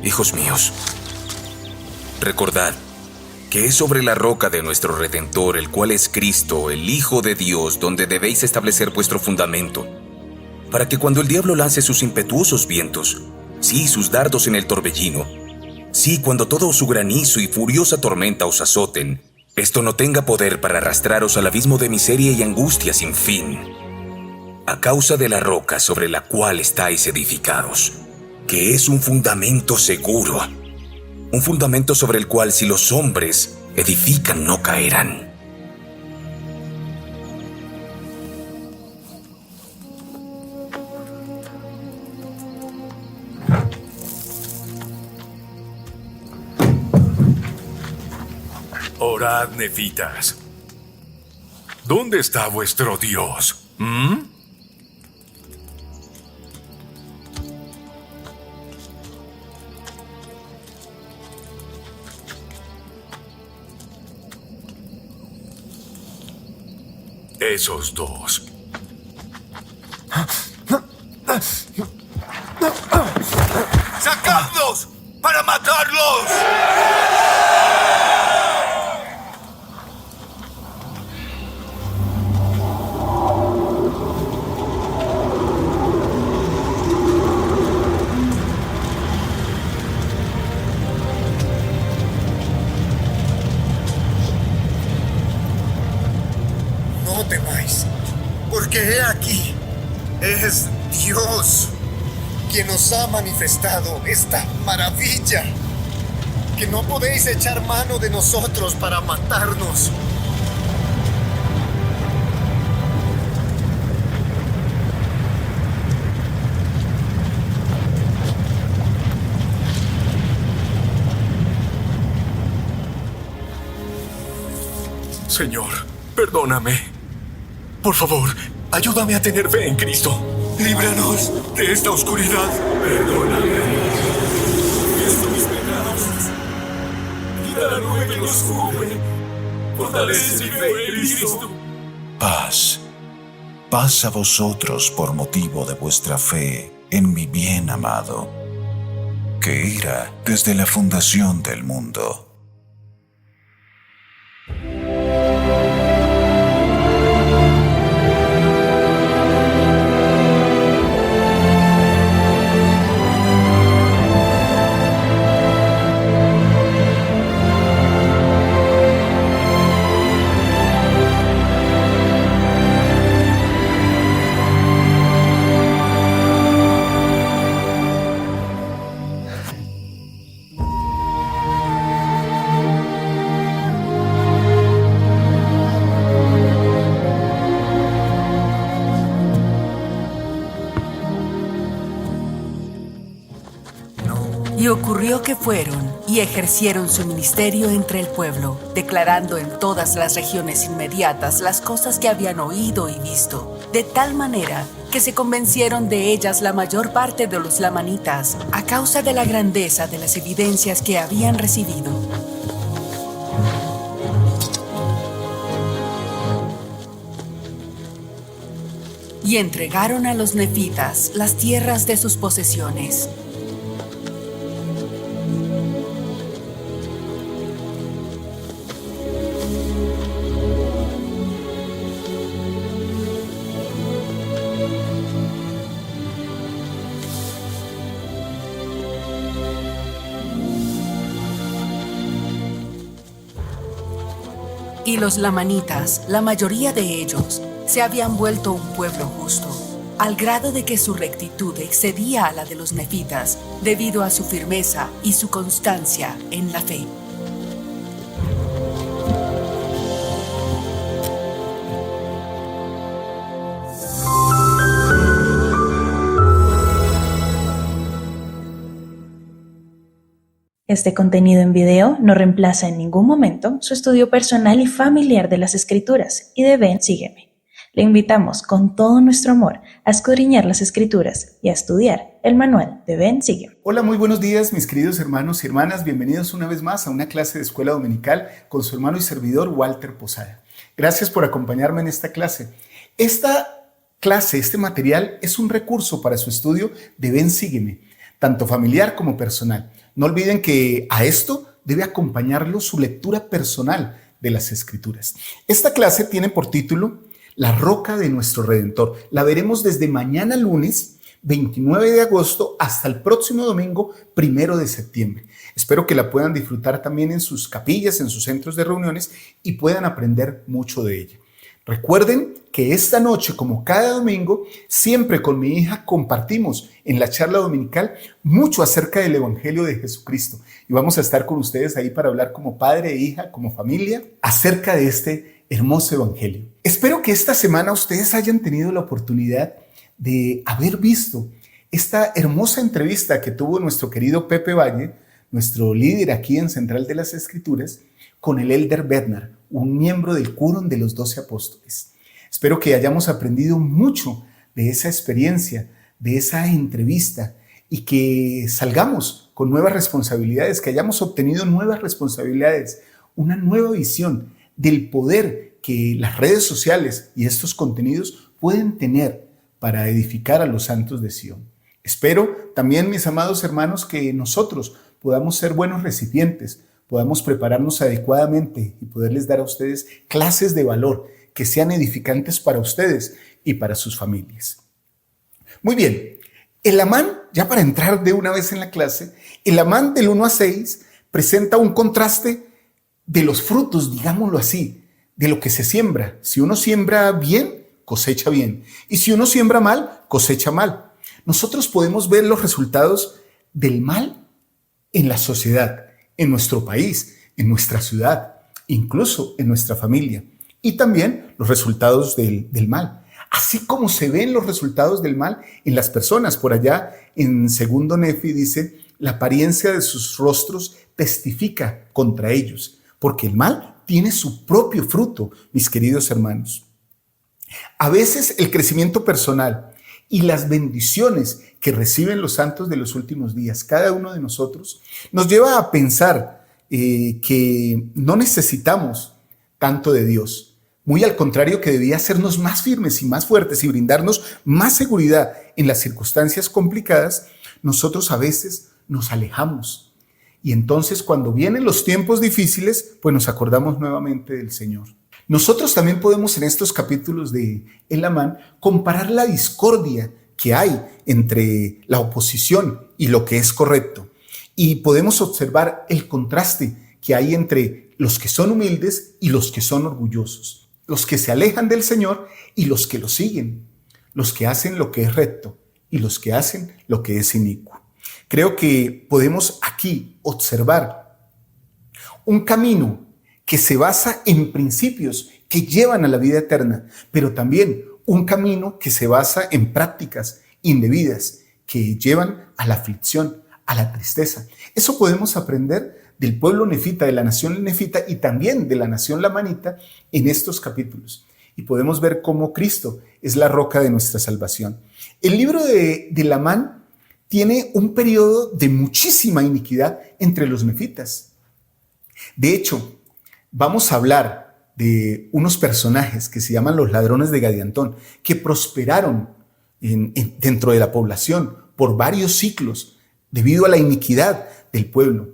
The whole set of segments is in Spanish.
Hijos míos, recordad que es sobre la roca de nuestro Redentor, el cual es Cristo, el Hijo de Dios, donde debéis establecer vuestro fundamento, para que cuando el diablo lance sus impetuosos vientos, sí, sus dardos en el torbellino, sí, cuando todo su granizo y furiosa tormenta os azoten, esto no tenga poder para arrastraros al abismo de miseria y angustia sin fin, a causa de la roca sobre la cual estáis edificados, que es un fundamento seguro, un fundamento sobre el cual si los hombres edifican no caerán. Orad, nefitas. ¿Dónde está vuestro Dios? Esos dos. ¡Sacadlos para matarlos! No temáis, porque he aquí, es Dios quien os ha manifestado esta maravilla, que no podéis echar mano de nosotros para matarnos. Señor, perdóname. Por favor, ayúdame a tener fe en Cristo. Líbranos de esta oscuridad. Perdóname. Confieso mis pecados. Quita la nube que nos cubre. Fortalece mi fe en Cristo. Paz. Paz a vosotros por motivo de vuestra fe en mi bien amado, que era desde la fundación del mundo. Y ocurrió que fueron y ejercieron su ministerio entre el pueblo, declarando en todas las regiones inmediatas las cosas que habían oído y visto, de tal manera que se convencieron de ellas la mayor parte de los lamanitas, a causa de la grandeza de las evidencias que habían recibido. Y entregaron a los nefitas las tierras de sus posesiones. Y los lamanitas, la mayoría de ellos, se habían vuelto un pueblo justo, al grado de que su rectitud excedía a la de los nefitas, debido a su firmeza y su constancia en la fe. Este contenido en video no reemplaza en ningún momento su estudio personal y familiar de las Escrituras y de Ven, Sígueme. Le invitamos con todo nuestro amor a escudriñar las Escrituras y a estudiar el manual de Ven, Sígueme. Hola, muy buenos días mis queridos hermanos y hermanas. Bienvenidos una vez más a una clase de escuela dominical con su hermano y servidor Walter Posada. Gracias por acompañarme en esta clase. Esta clase, este material es un recurso para su estudio de Ven, Sígueme, tanto familiar como personal. No olviden que a esto debe acompañarlo su lectura personal de las Escrituras. Esta clase tiene por título La roca de nuestro Redentor. La veremos desde mañana lunes 29 de agosto hasta el próximo domingo 1 de septiembre. Espero que la puedan disfrutar también en sus capillas, en sus centros de reuniones y puedan aprender mucho de ella. Recuerden que esta noche, como cada domingo, siempre con mi hija compartimos en la charla dominical mucho acerca del Evangelio de Jesucristo. Y vamos a estar con ustedes ahí para hablar como padre e hija, como familia, acerca de este hermoso Evangelio. Espero que esta semana ustedes hayan tenido la oportunidad de haber visto esta hermosa entrevista que tuvo nuestro querido Pepe Valle, nuestro líder aquí en Central de las Escrituras, con el Elder Bednar, un miembro del Quórum de los 12 Apóstoles. Espero que hayamos aprendido mucho de esa experiencia, de esa entrevista, y que salgamos con nuevas responsabilidades, que hayamos obtenido nuevas responsabilidades, una nueva visión del poder que las redes sociales y estos contenidos pueden tener para edificar a los santos de Sion. Espero también, mis amados hermanos, que nosotros podamos ser buenos recipientes, podamos prepararnos adecuadamente y poderles dar a ustedes clases de valor que sean edificantes para ustedes y para sus familias. Muy bien, el Amán, ya para entrar de una vez en la clase, el Amán del 1 a 6 presenta un contraste de los frutos, digámoslo así, de lo que se siembra. Si uno siembra bien, cosecha bien. Y si uno siembra mal, cosecha mal. Nosotros podemos ver los resultados del mal en la sociedad, en nuestro país, en nuestra ciudad, incluso en nuestra familia. Y también los resultados del mal. Así como se ven los resultados del mal en las personas. Por allá en 2 Nefi dice, la apariencia de sus rostros testifica contra ellos, porque el mal tiene su propio fruto, mis queridos hermanos. A veces el crecimiento personal y las bendiciones que reciben los santos de los últimos días, cada uno de nosotros, nos lleva a pensar que no necesitamos tanto de Dios. Muy al contrario, que debía hacernos más firmes y más fuertes y brindarnos más seguridad en las circunstancias complicadas. Nosotros a veces nos alejamos. Y entonces cuando vienen los tiempos difíciles, pues nos acordamos nuevamente del Señor. Nosotros también podemos en estos capítulos de El Amán comparar la discordia que hay entre la oposición y lo que es correcto. Y podemos observar el contraste que hay entre los que son humildes y los que son orgullosos, los que se alejan del Señor y los que lo siguen, los que hacen lo que es recto y los que hacen lo que es inicuo. Creo que podemos aquí observar un camino que se basa en principios que llevan a la vida eterna, pero también un camino que se basa en prácticas indebidas que llevan a la aflicción, a la tristeza. Eso podemos aprender del pueblo nefita, de la nación nefita y también de la nación lamanita en estos capítulos. Y podemos ver cómo Cristo es la roca de nuestra salvación. El libro de Amán tiene un periodo de muchísima iniquidad entre los nefitas. De hecho, vamos a hablar de unos personajes que se llaman los ladrones de Gadiantón, que prosperaron dentro de la población por varios siglos debido a la iniquidad del pueblo.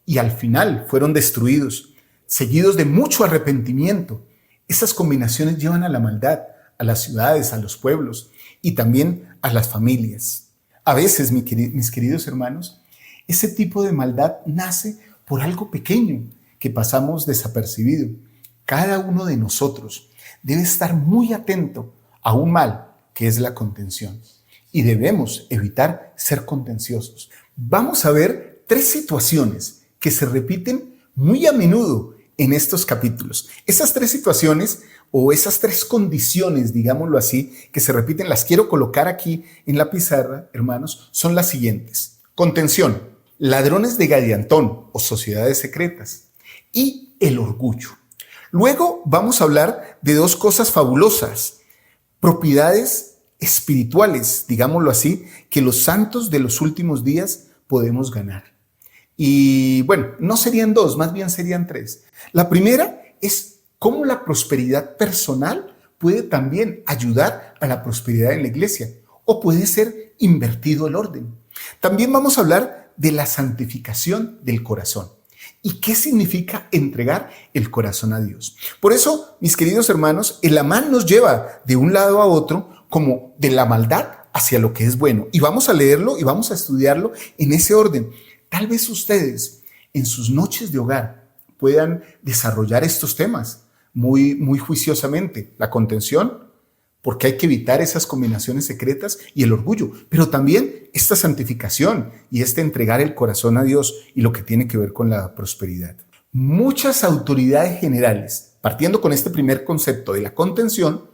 Y al final fueron destruidos, seguidos de mucho arrepentimiento. Esas combinaciones llevan a la maldad, a las ciudades, a los pueblos y también a las familias. A veces, mis queridos hermanos, ese tipo de maldad nace por algo pequeño que pasamos desapercibido. Cada uno de nosotros debe estar muy atento a un mal que es la contención y debemos evitar ser contenciosos. Vamos a ver 3 situaciones que se repiten muy a menudo en estos capítulos. Esas 3 situaciones o esas 3 condiciones, digámoslo así, que se repiten, las quiero colocar aquí en la pizarra, hermanos, son las siguientes. Contención, ladrones de Gadiantón o sociedades secretas y el orgullo. Luego vamos a hablar de 2 cosas fabulosas, propiedades espirituales, digámoslo así, que los santos de los últimos días podemos ganar. Y bueno, no serían 2, más bien serían 3. La primera es cómo la prosperidad personal puede también ayudar a la prosperidad en la iglesia o puede ser invertido el orden. También vamos a hablar de la santificación del corazón. ¿Y qué significa entregar el corazón a Dios? Por eso, mis queridos hermanos, el amán nos lleva de un lado a otro como de la maldad hacia lo que es bueno. Y vamos a leerlo y vamos a estudiarlo en ese orden. Tal vez ustedes en sus noches de hogar puedan desarrollar estos temas muy juiciosamente. La contención, porque hay que evitar esas combinaciones secretas, y el orgullo, pero también esta santificación y este entregar el corazón a Dios y lo que tiene que ver con la prosperidad. Muchas autoridades generales, partiendo con este primer concepto de la contención,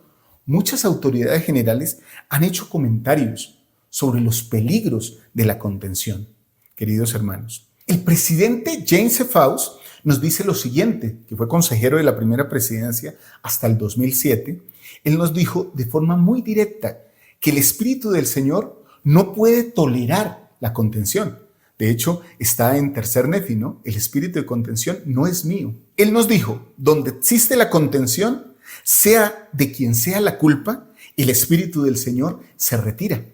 muchas autoridades generales han hecho comentarios sobre los peligros de la contención. Queridos hermanos, el presidente James F. Faust nos dice lo siguiente, que fue consejero de la primera presidencia hasta el 2007. Él nos dijo de forma muy directa que el Espíritu del Señor no puede tolerar la contención. De hecho, está en tercer Nefi, ¿no? El espíritu de contención no es mío. Él nos dijo, donde existe la contención, sea de quien sea la culpa, el Espíritu del Señor se retira.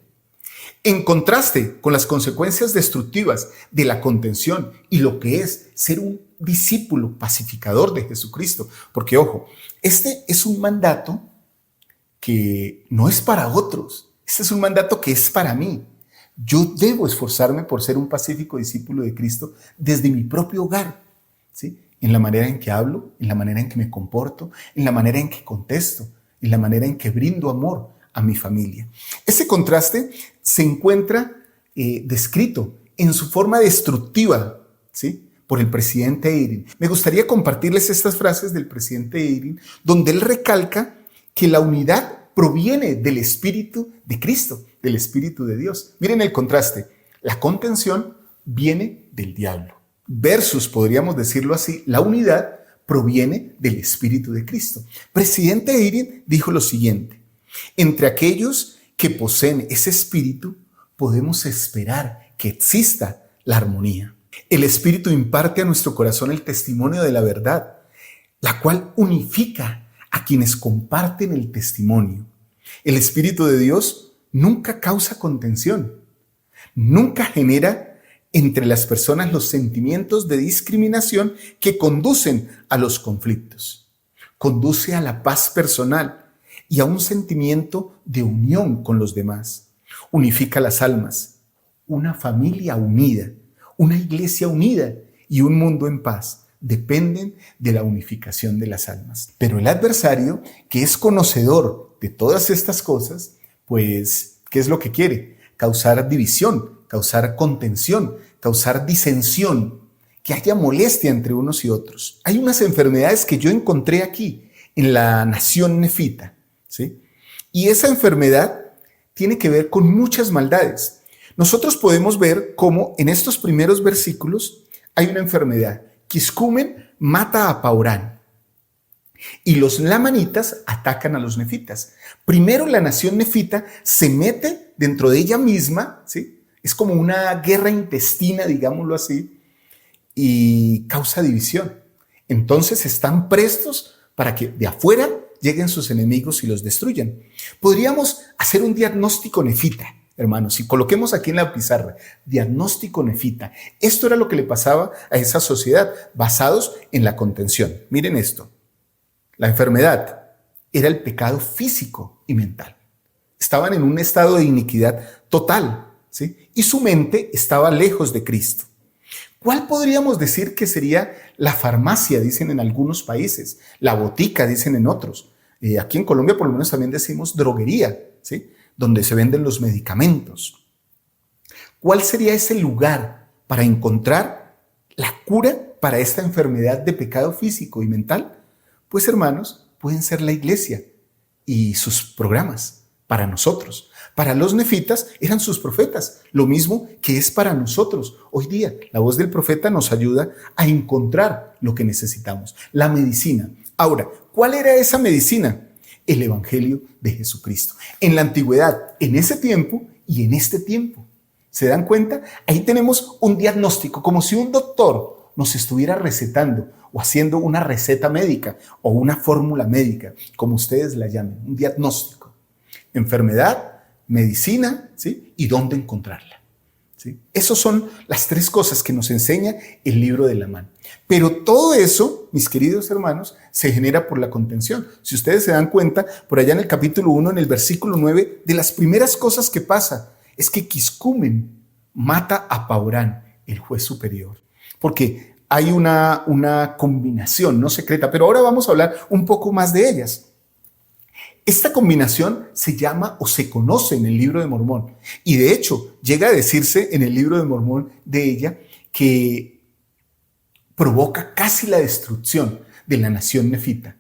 En contraste con las consecuencias destructivas de la contención y lo que es ser un discípulo pacificador de Jesucristo. Porque, ojo, este es un mandato que no es para otros. Este es un mandato que es para mí. Yo debo esforzarme por ser un pacífico discípulo de Cristo desde mi propio hogar, ¿sí? En la manera en que hablo, en la manera en que me comporto, en la manera en que contesto, en la manera en que brindo amor a mi familia. Ese contraste se encuentra descrito en su forma destructiva, ¿sí? Por el presidente Eyring. Me gustaría compartirles estas frases del presidente Eyring, donde él recalca que la unidad proviene del Espíritu de Cristo, del Espíritu de Dios. Miren el contraste. La contención viene del diablo. Versus, podríamos decirlo así, la unidad proviene del Espíritu de Cristo. Presidente Eyring dijo lo siguiente: entre aquellos que poseen ese espíritu, podemos esperar que exista la armonía. El Espíritu imparte a nuestro corazón el testimonio de la verdad, la cual unifica a quienes comparten el testimonio. El Espíritu de Dios nunca causa contención, nunca genera entre las personas los sentimientos de discriminación que conducen a los conflictos. Conduce a la paz personal y a un sentimiento de unión con los demás. Unifica las almas, una familia unida, una iglesia unida y un mundo en paz dependen de la unificación de las almas. Pero el adversario, que es conocedor de todas estas cosas, pues, ¿qué es lo que quiere? Causar división, causar contención, causar disensión, que haya molestia entre unos y otros. Hay unas enfermedades que yo encontré aquí en la nación nefita, ¿sí? Y esa enfermedad tiene que ver con muchas maldades. Nosotros podemos ver cómo en estos primeros versículos hay una enfermedad. Quiscumen mata a Paurán y los lamanitas atacan a los nefitas. Primero la nación nefita se mete dentro de ella misma, ¿sí? Es como una guerra intestina, digámoslo así, y causa división. Entonces están prestos para que de afuera lleguen sus enemigos y los destruyan. Podríamos hacer un diagnóstico nefita, hermanos, y coloquemos aquí en la pizarra, diagnóstico nefita. Esto era lo que le pasaba a esa sociedad, basados en la contención. Miren esto, la enfermedad era el pecado físico y mental. Estaban en un estado de iniquidad total, ¿sí? Y su mente estaba lejos de Cristo. ¿Cuál podríamos decir que sería la farmacia, dicen en algunos países, la botica, dicen en otros? Aquí en Colombia por lo menos también decimos droguería, ¿sí? Donde se venden los medicamentos. ¿Cuál sería ese lugar para encontrar la cura para esta enfermedad de pecado físico y mental? Pues hermanos, pueden ser la iglesia y sus programas para nosotros. Para los nefitas eran sus profetas, lo mismo que es para nosotros. Hoy día la voz del profeta nos ayuda a encontrar lo que necesitamos, la medicina. Ahora, ¿cuál era esa medicina? El Evangelio de Jesucristo. En la antigüedad, en ese tiempo y en este tiempo. ¿Se dan cuenta? Ahí tenemos un diagnóstico, como si un doctor nos estuviera recetando o haciendo una receta médica o una fórmula médica, como ustedes la llamen, un diagnóstico. Enfermedad, medicina, ¿sí? Y dónde encontrarla. ¿sí? Esas son las tres cosas que nos enseña el libro de Lamán. Pero todo eso, mis queridos hermanos, se genera por la contención. Si ustedes se dan cuenta, por allá en el capítulo 1, en el versículo 9, de las primeras cosas que pasa es que Quiscumen mata a Paurán, el juez superior. Porque hay una combinación no secreta, pero ahora vamos a hablar un poco más de ellas. Esta combinación se llama o se conoce en el libro de Mormón. Y de hecho, llega a decirse en el libro de Mormón de ella que provoca casi la destrucción de la nación nefita.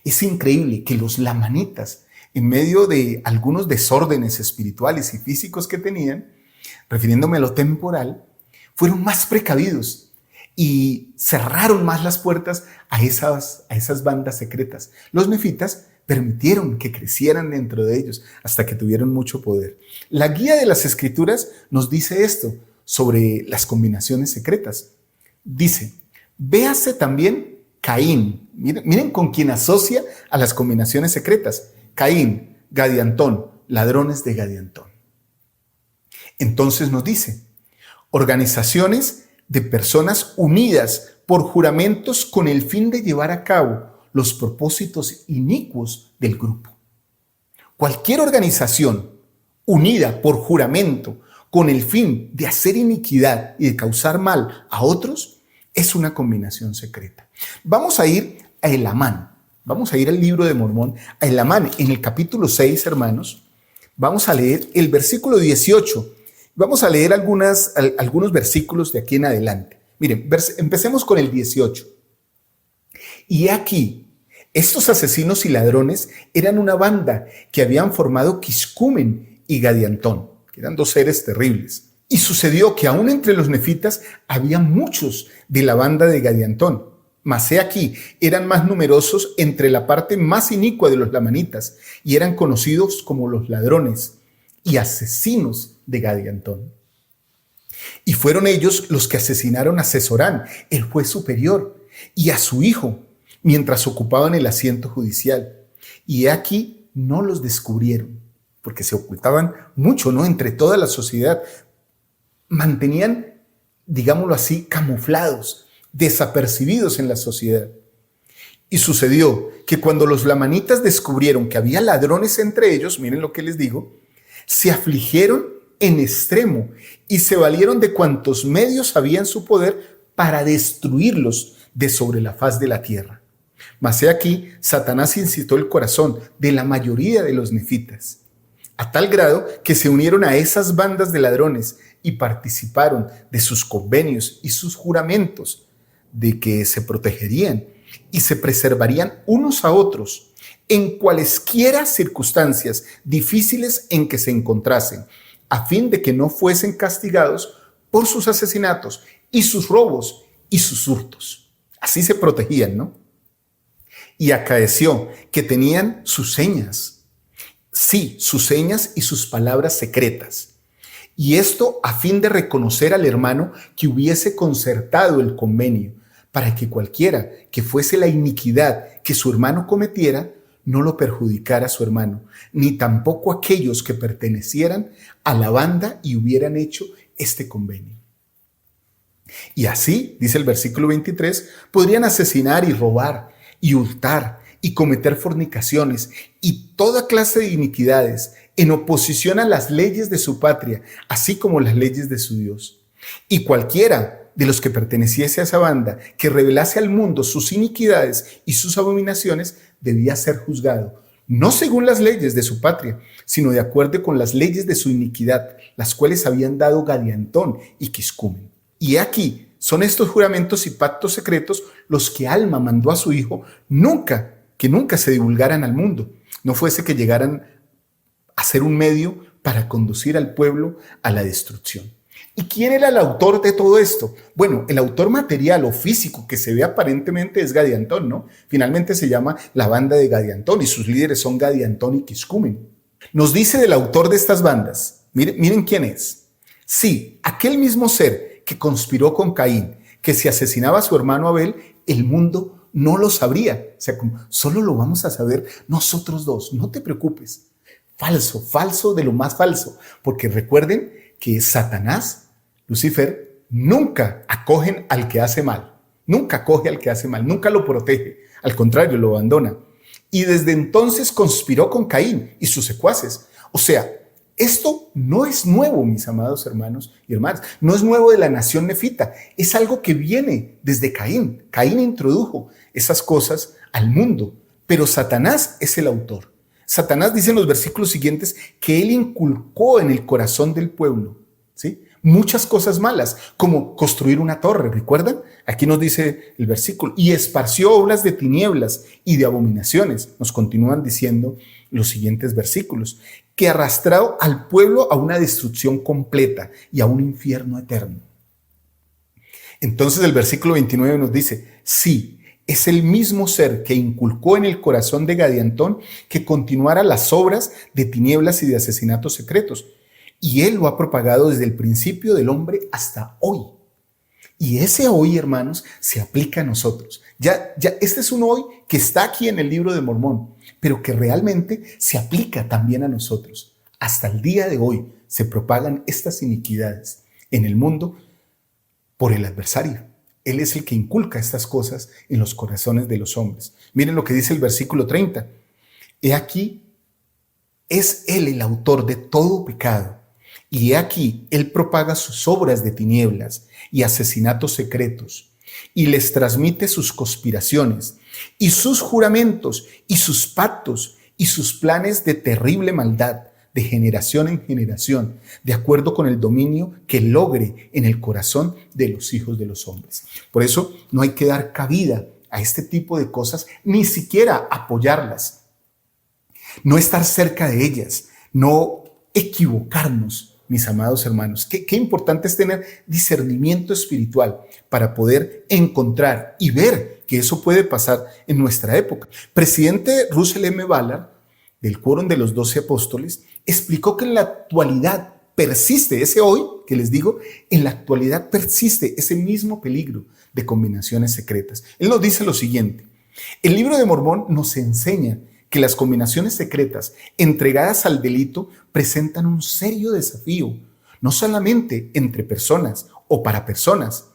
Es increíble que los lamanitas, en medio de algunos desórdenes espirituales y físicos que tenían, refiriéndome a lo temporal, fueron más precavidos y cerraron más las puertas a esas bandas secretas. Los nefitas permitieron que crecieran dentro de ellos hasta que tuvieron mucho poder. La guía de las Escrituras nos dice esto sobre las combinaciones secretas. Dice, véase también Caín. Miren con quién asocia a las combinaciones secretas. Caín, Gadiantón, ladrones de Gadiantón. Entonces nos dice, organizaciones de personas unidas por juramentos con el fin de llevar a cabo los propósitos inicuos del grupo. Cualquier organización unida por juramento con el fin de hacer iniquidad y de causar mal a otros es una combinación secreta. Vamos a ir a Elamán. Vamos a ir al libro de Mormón, a Elamán, en el capítulo 6, hermanos. Vamos a leer el versículo 18. Vamos a leer algunos versículos de aquí en adelante. Miren, empecemos con el 18. Y aquí, estos asesinos y ladrones eran una banda que habían formado Quiscumen y Gadiantón, que eran dos seres terribles. Y sucedió que aún entre los nefitas había muchos de la banda de Gadiantón. Mas he aquí, eran más numerosos entre la parte más inicua de los lamanitas y eran conocidos como los ladrones y asesinos de Gadiantón. Y fueron ellos los que asesinaron a Sesorán, el juez superior, y a su hijo, mientras ocupaban el asiento judicial. Y he aquí, no los descubrieron, porque se ocultaban mucho, ¿no? Entre toda la sociedad. Mantenían, digámoslo así, camuflados, desapercibidos en la sociedad. Y sucedió que cuando los lamanitas descubrieron que había ladrones entre ellos, miren lo que les digo, se afligieron en extremo y se valieron de cuantos medios había en su poder para destruirlos de sobre la faz de la tierra. Mas he aquí, Satanás incitó el corazón de la mayoría de los nefitas, a tal grado que se unieron a esas bandas de ladrones y participaron de sus convenios y sus juramentos de que se protegerían y se preservarían unos a otros en cualesquiera circunstancias difíciles en que se encontrasen, a fin de que no fuesen castigados por sus asesinatos y sus robos y sus hurtos. Así se protegían, ¿no? Y acaeció que tenían sus señas, sí, sus señas y sus palabras secretas. Y esto a fin de reconocer al hermano que hubiese concertado el convenio, para que cualquiera que fuese la iniquidad que su hermano cometiera, no lo perjudicara a su hermano, ni tampoco aquellos que pertenecieran a la banda y hubieran hecho este convenio. Y así, dice el versículo 23, podrían asesinar y robar y hurtar y cometer fornicaciones y toda clase de iniquidades en oposición a las leyes de su patria, así como las leyes de su Dios. Y cualquiera de los que perteneciese a esa banda que revelase al mundo sus iniquidades y sus abominaciones debía ser juzgado, no según las leyes de su patria, sino de acuerdo con las leyes de su iniquidad, las cuales habían dado Gadiantón y Quiscumen. Y aquí son estos juramentos y pactos secretos los que Alma mandó a su hijo que nunca se divulgaran al mundo, no fuese que llegaran a ser un medio para conducir al pueblo a la destrucción. ¿Y quién era el autor de todo esto? Bueno, el autor material o físico que se ve aparentemente es Gadiantón, ¿no? Finalmente se llama la banda de Gadiantón y sus líderes son Gadiantón y Quiscumen. Nos dice del autor de estas bandas, miren quién es. Sí, aquel mismo ser que conspiró con Caín, que si asesinaba a su hermano Abel, el mundo no lo sabría. O sea, solo lo vamos a saber nosotros dos, no te preocupes. Falso de lo más falso, porque recuerden que Satanás Lucifer nunca acoge al que hace mal. Nunca acoge al que hace mal, nunca lo protege. Al contrario, lo abandona. Y desde entonces conspiró con Caín y sus secuaces. O sea, esto no es nuevo, mis amados hermanos y hermanas. No es nuevo de la nación nefita. Es algo que viene desde Caín. Caín introdujo esas cosas al mundo. Pero Satanás es el autor. Satanás dice en los versículos siguientes que él inculcó en el corazón del pueblo, ¿sí?, muchas cosas malas, como construir una torre, ¿recuerdan? Aquí nos dice el versículo, y esparció obras de tinieblas y de abominaciones. Nos continúan diciendo los siguientes versículos, que arrastró al pueblo a una destrucción completa y a un infierno eterno. Entonces el versículo 29 nos dice, sí, es el mismo ser que inculcó en el corazón de Gadiantón que continuara las obras de tinieblas y de asesinatos secretos. Y él lo ha propagado desde el principio del hombre hasta hoy. Y ese hoy, hermanos, se aplica a nosotros. Ya, este es un hoy que está aquí en el libro de Mormón, pero que realmente se aplica también a nosotros. Hasta el día de hoy se propagan estas iniquidades en el mundo por el adversario. Él es el que inculca estas cosas en los corazones de los hombres. Miren lo que dice el versículo 30. He aquí, es él el autor de todo pecado. Y he aquí, él propaga sus obras de tinieblas y asesinatos secretos, y les transmite sus conspiraciones, y sus juramentos, y sus pactos, y sus planes de terrible maldad, de generación en generación, de acuerdo con el dominio que logre en el corazón de los hijos de los hombres. Por eso no hay que dar cabida a este tipo de cosas, ni siquiera apoyarlas, no estar cerca de ellas, no equivocarnos, mis amados hermanos. Qué importante es tener discernimiento espiritual para poder encontrar y ver que eso puede pasar en nuestra época. Presidente Russell M. Ballard, del Quórum de los 12 Apóstoles, explicó que en la actualidad persiste, ese hoy que les digo, en la actualidad persiste ese mismo peligro de combinaciones secretas. Él nos dice lo siguiente: el libro de Mormón nos enseña que las combinaciones secretas entregadas al delito presentan un serio desafío, no solamente entre personas o para personas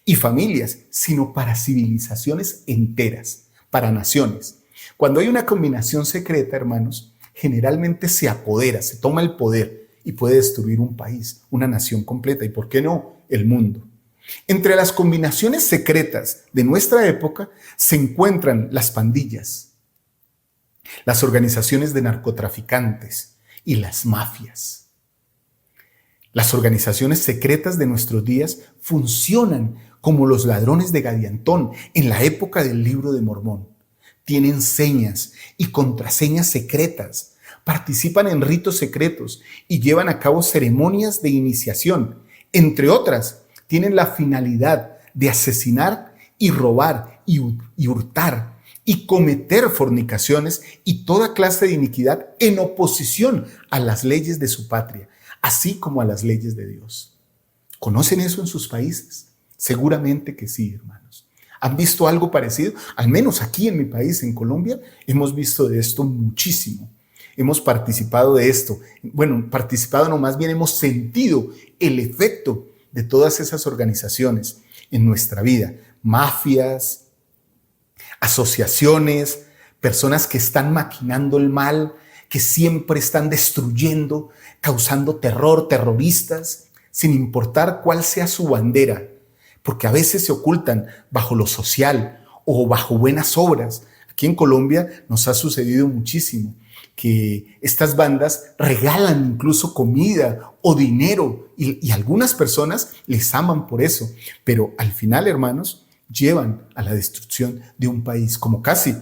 y familias, sino para civilizaciones enteras, para naciones. Cuando hay una combinación secreta, hermanos, generalmente se apodera, se toma el poder y puede destruir un país, una nación completa y, ¿por qué no?, el mundo. Entre las combinaciones secretas de nuestra época se encuentran las pandillas, las organizaciones de narcotraficantes y las mafias. Las organizaciones secretas de nuestros días funcionan como los ladrones de Gadiantón en la época del libro de Mormón. Tienen señas y contraseñas secretas, participan en ritos secretos y llevan a cabo ceremonias de iniciación. Entre otras, tienen la finalidad de asesinar y robar y hurtar y cometer fornicaciones y toda clase de iniquidad en oposición a las leyes de su patria, así como a las leyes de Dios. ¿Conocen eso en sus países? Seguramente que sí, hermanos. ¿Han visto algo parecido? Al menos aquí en mi país, en Colombia, hemos visto de esto muchísimo. Hemos participado de esto. Bueno, participado no, más bien hemos sentido el efecto de todas esas organizaciones en nuestra vida. Mafias, asociaciones, personas que están maquinando el mal, que siempre están destruyendo, causando terror, terroristas, sin importar cuál sea su bandera, porque a veces se ocultan bajo lo social o bajo buenas obras. Aquí en Colombia nos ha sucedido muchísimo que estas bandas regalan incluso comida o dinero y algunas personas les aman por eso, pero al final, hermanos, llevan a la destrucción de un país, como casi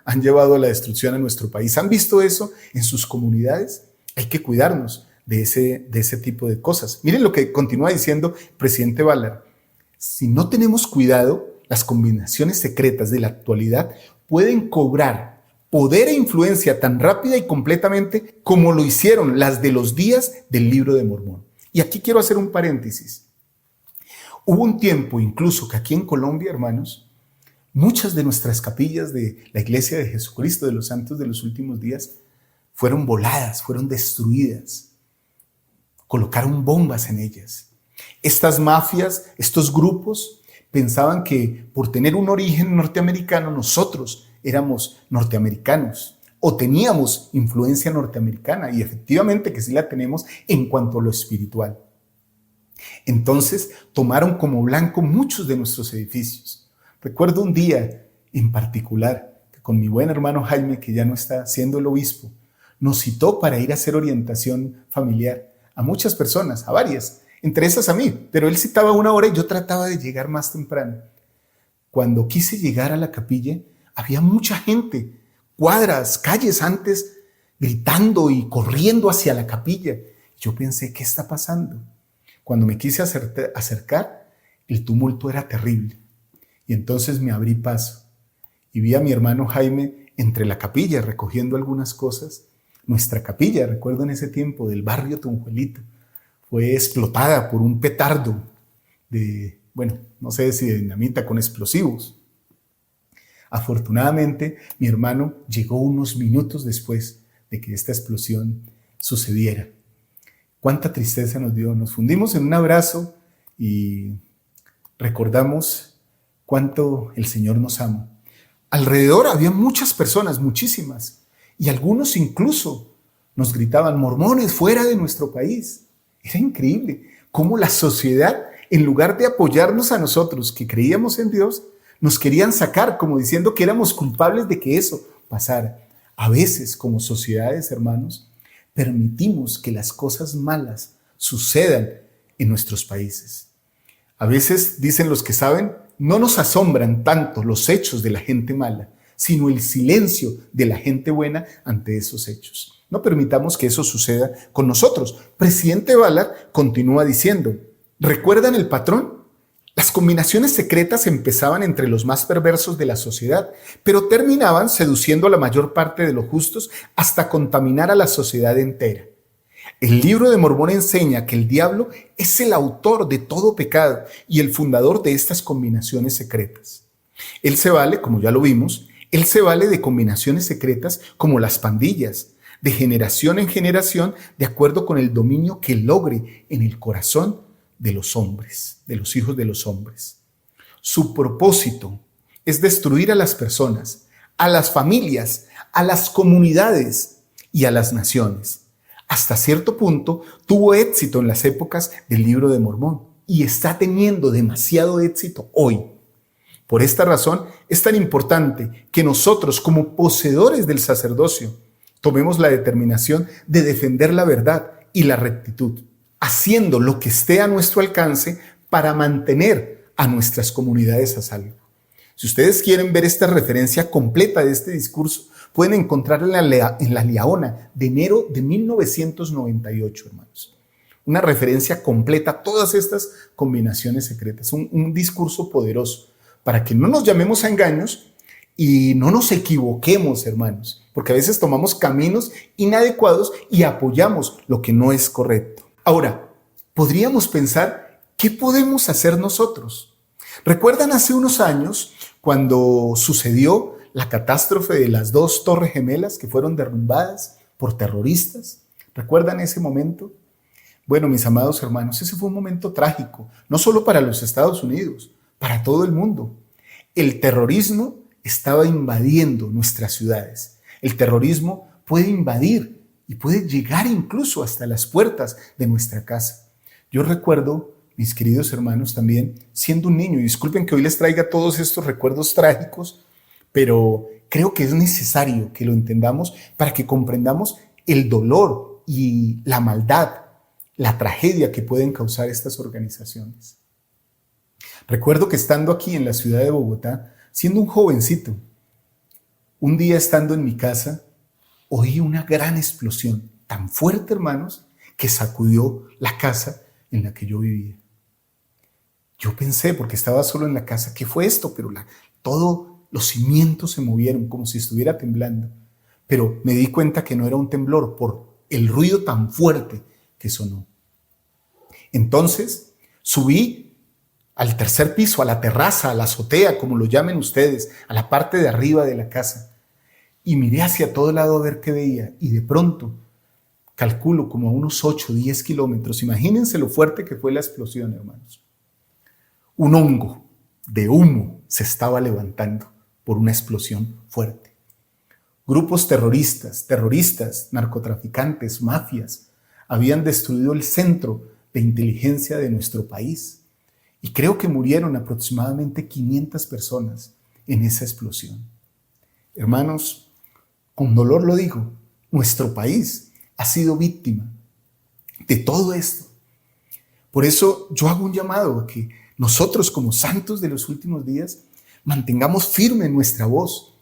han llevado a la destrucción a nuestro país. ¿Han visto eso en sus comunidades? Hay que cuidarnos de ese tipo de cosas. Miren lo que continúa diciendo el presidente Ballard. Si no tenemos cuidado, las combinaciones secretas de la actualidad pueden cobrar poder e influencia tan rápida y completamente como lo hicieron las de los días del libro de Mormón. Y aquí quiero hacer un paréntesis. Hubo un tiempo incluso que aquí en Colombia, hermanos, muchas de nuestras capillas de la Iglesia de Jesucristo de los Santos de los Últimos Días fueron voladas, fueron destruidas. Colocaron bombas en ellas. Estas mafias, estos grupos, pensaban que por tener un origen norteamericano nosotros éramos norteamericanos o teníamos influencia norteamericana, y efectivamente que sí la tenemos en cuanto a lo espiritual. Entonces tomaron como blanco muchos de nuestros edificios. Recuerdo un día en particular que con mi buen hermano Jaime, que ya no está siendo el obispo, nos citó para ir a hacer orientación familiar a muchas personas, a varias, entre esas a mí, pero él citaba 1 hora y yo trataba de llegar más temprano. Cuando quise llegar a la capilla, había mucha gente, cuadras, calles antes, gritando y corriendo hacia la capilla. Yo pensé, ¿qué está pasando? Cuando me quise acercar, el tumulto era terrible. Y entonces me abrí paso y vi a mi hermano Jaime entre la capilla recogiendo algunas cosas. Nuestra capilla, recuerdo en ese tiempo, del barrio Tunjuelito, fue explotada por un petardo de, no sé si de dinamita con explosivos. Afortunadamente, mi hermano llegó unos minutos después de que esta explosión sucediera. Cuánta tristeza nos dio. Nos fundimos en un abrazo y recordamos cuánto el Señor nos ama. Alrededor había muchas personas, muchísimas, y algunos incluso nos gritaban: mormones, fuera de nuestro país. Era increíble cómo la sociedad, en lugar de apoyarnos a nosotros que creíamos en Dios, nos querían sacar, como diciendo que éramos culpables de que eso pasara. A veces, como sociedades, hermanos, permitimos que las cosas malas sucedan en nuestros países. A veces, dicen los que saben, no nos asombran tanto los hechos de la gente mala, sino el silencio de la gente buena ante esos hechos. No permitamos que eso suceda con nosotros. Presidente Ballard continúa diciendo: ¿recuerdan el patrón? Las combinaciones secretas empezaban entre los más perversos de la sociedad, pero terminaban seduciendo a la mayor parte de los justos hasta contaminar a la sociedad entera. El libro de Mormón enseña que el diablo es el autor de todo pecado y el fundador de estas combinaciones secretas. Él se vale, como ya lo vimos, él se vale de combinaciones secretas como las pandillas, de generación en generación, de acuerdo con el dominio que logre en el corazón de los hombres, de los hijos de los hombres. Su propósito es destruir a las personas, a las familias, a las comunidades y a las naciones. Hasta cierto punto tuvo éxito en las épocas del libro de Mormón y está teniendo demasiado éxito hoy. Por esta razón es tan importante que nosotros, como poseedores del sacerdocio, tomemos la determinación de defender la verdad y la rectitud, haciendo lo que esté a nuestro alcance para mantener a nuestras comunidades a salvo. Si ustedes quieren ver esta referencia completa de este discurso, pueden encontrarla en la Liaona de enero de 1998, hermanos. Una referencia completa a todas estas combinaciones secretas, un discurso poderoso, para que no nos llamemos a engaños y no nos equivoquemos, hermanos, porque a veces tomamos caminos inadecuados y apoyamos lo que no es correcto. Ahora, podríamos pensar, ¿qué podemos hacer nosotros? ¿Recuerdan hace unos años cuando sucedió la catástrofe de las 2 torres gemelas que fueron derrumbadas por terroristas? ¿Recuerdan ese momento? Bueno, mis amados hermanos, ese fue un momento trágico, no solo para los Estados Unidos, para todo el mundo. El terrorismo estaba invadiendo nuestras ciudades. El terrorismo puede invadir y puede llegar incluso hasta las puertas de nuestra casa. Yo recuerdo, mis queridos hermanos, también siendo un niño, y disculpen que hoy les traiga todos estos recuerdos trágicos, pero creo que es necesario que lo entendamos para que comprendamos el dolor y la maldad, la tragedia que pueden causar estas organizaciones. Recuerdo que estando aquí en la ciudad de Bogotá, siendo un jovencito, un día estando en mi casa, oí una gran explosión, tan fuerte, hermanos, que sacudió la casa en la que yo vivía. Yo pensé, porque estaba solo en la casa, ¿qué fue esto? Pero todos los cimientos se movieron como si estuviera temblando. Pero me di cuenta que no era un temblor por el ruido tan fuerte que sonó. Entonces subí al 3er piso, a la terraza, a la azotea, como lo llamen ustedes, a la parte de arriba de la casa. Y miré hacia todo lado a ver qué veía. Y de pronto, calculo como a unos 8 o 10 kilómetros. Imagínense lo fuerte que fue la explosión, hermanos. Un hongo de humo se estaba levantando por una explosión fuerte. Grupos terroristas, narcotraficantes, mafias, habían destruido el centro de inteligencia de nuestro país. Y creo que murieron aproximadamente 500 personas en esa explosión. Hermanos, con dolor lo digo, nuestro país ha sido víctima de todo esto. Por eso yo hago un llamado a que nosotros como santos de los últimos días mantengamos firme nuestra voz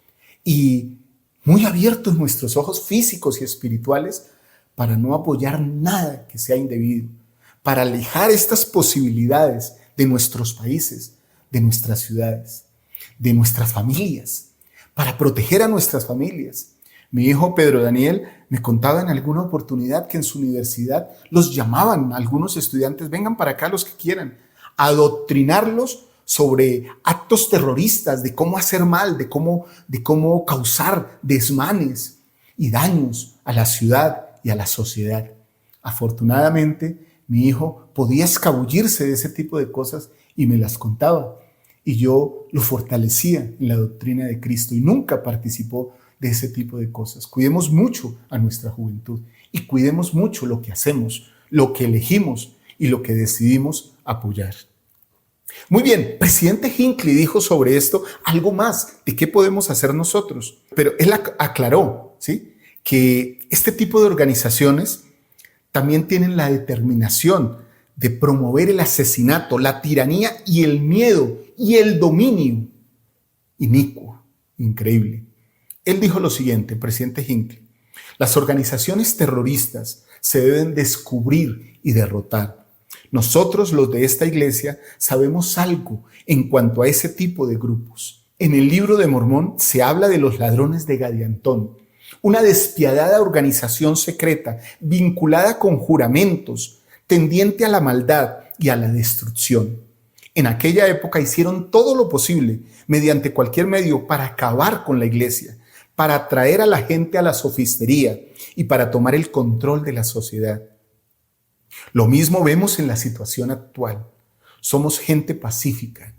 y muy abiertos nuestros ojos físicos y espirituales para no apoyar nada que sea indebido, para alejar estas posibilidades de nuestros países, de nuestras ciudades, de nuestras familias, para proteger a nuestras familias. Mi hijo Pedro Daniel me contaba en alguna oportunidad que en su universidad los llamaban a algunos estudiantes, vengan para acá los que quieran, a adoctrinarlos sobre actos terroristas, de cómo hacer mal, de cómo causar desmanes y daños a la ciudad y a la sociedad. Afortunadamente, mi hijo podía escabullirse de ese tipo de cosas y me las contaba. Y yo lo fortalecía en la doctrina de Cristo y nunca participó de ese tipo de cosas. Cuidemos mucho a nuestra juventud y cuidemos mucho lo que hacemos, lo que elegimos y lo que decidimos apoyar. Muy bien, presidente Hinckley dijo sobre esto algo más de qué podemos hacer nosotros, pero él aclaró, ¿sí?, que este tipo de organizaciones también tienen la determinación de promover el asesinato, la tiranía y el miedo y el dominio inicuo, increíble. Él dijo lo siguiente, el presidente Hinckley: las organizaciones terroristas se deben descubrir y derrotar. Nosotros, los de esta iglesia, sabemos algo en cuanto a ese tipo de grupos. En el libro de Mormón se habla de los ladrones de Gadiantón, una despiadada organización secreta vinculada con juramentos, tendiente a la maldad y a la destrucción. En aquella época hicieron todo lo posible, mediante cualquier medio, para acabar con la iglesia, para atraer a la gente a la sofistería y para tomar el control de la sociedad. Lo mismo vemos en la situación actual. Somos gente pacífica,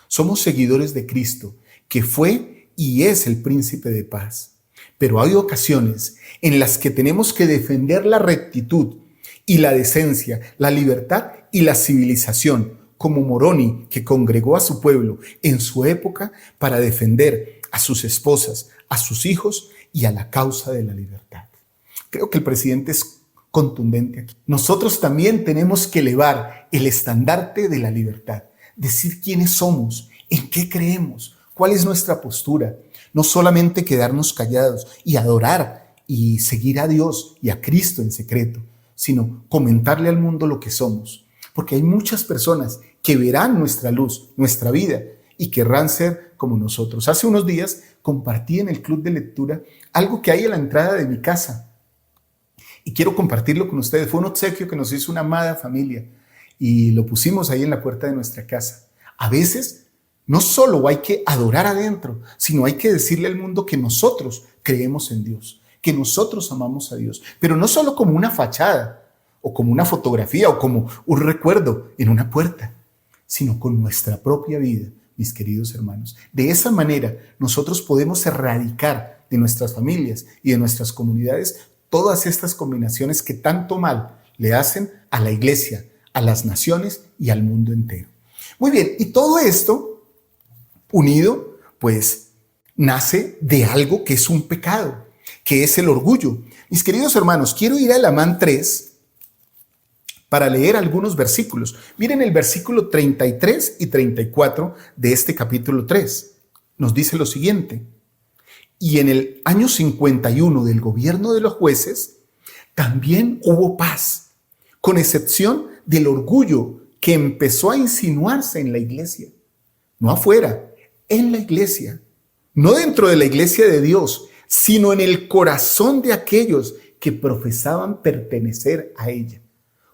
somos seguidores de Cristo, que fue y es el príncipe de paz. Pero hay ocasiones en las que tenemos que defender la rectitud y la decencia, la libertad y la civilización, como Moroni, que congregó a su pueblo en su época para defender a sus esposas, a sus hijos y a la causa de la libertad. Creo que el presidente es contundente aquí. Nosotros también tenemos que elevar el estandarte de la libertad, decir quiénes somos, en qué creemos, cuál es nuestra postura. No solamente quedarnos callados y adorar y seguir a Dios y a Cristo en secreto, sino comentarle al mundo lo que somos. Porque hay muchas personas que verán nuestra luz, nuestra vida, y querrán ser como nosotros. Hace unos días compartí en el club de lectura algo que hay a la entrada de mi casa. Y quiero compartirlo con ustedes. Fue un obsequio que nos hizo una amada familia y lo pusimos ahí en la puerta de nuestra casa. A veces no solo hay que adorar adentro, sino hay que decirle al mundo que nosotros creemos en Dios, que nosotros amamos a Dios, pero no solo como una fachada o como una fotografía o como un recuerdo en una puerta, sino con nuestra propia vida, mis queridos hermanos. De esa manera nosotros podemos erradicar de nuestras familias y de nuestras comunidades todas estas combinaciones que tanto mal le hacen a la iglesia, a las naciones y al mundo entero. Muy bien, y todo esto unido, pues, nace de algo que es un pecado, que es el orgullo. Mis queridos hermanos, quiero ir a Lamán 3 para leer algunos versículos. Miren el versículo 33 y 34 de este capítulo 3. Nos dice lo siguiente: y en el año 51 del gobierno de los jueces, también hubo paz, con excepción del orgullo que empezó a insinuarse en la iglesia. No afuera, en la iglesia. No dentro de la iglesia de Dios, sino en el corazón de aquellos que profesaban pertenecer a ella.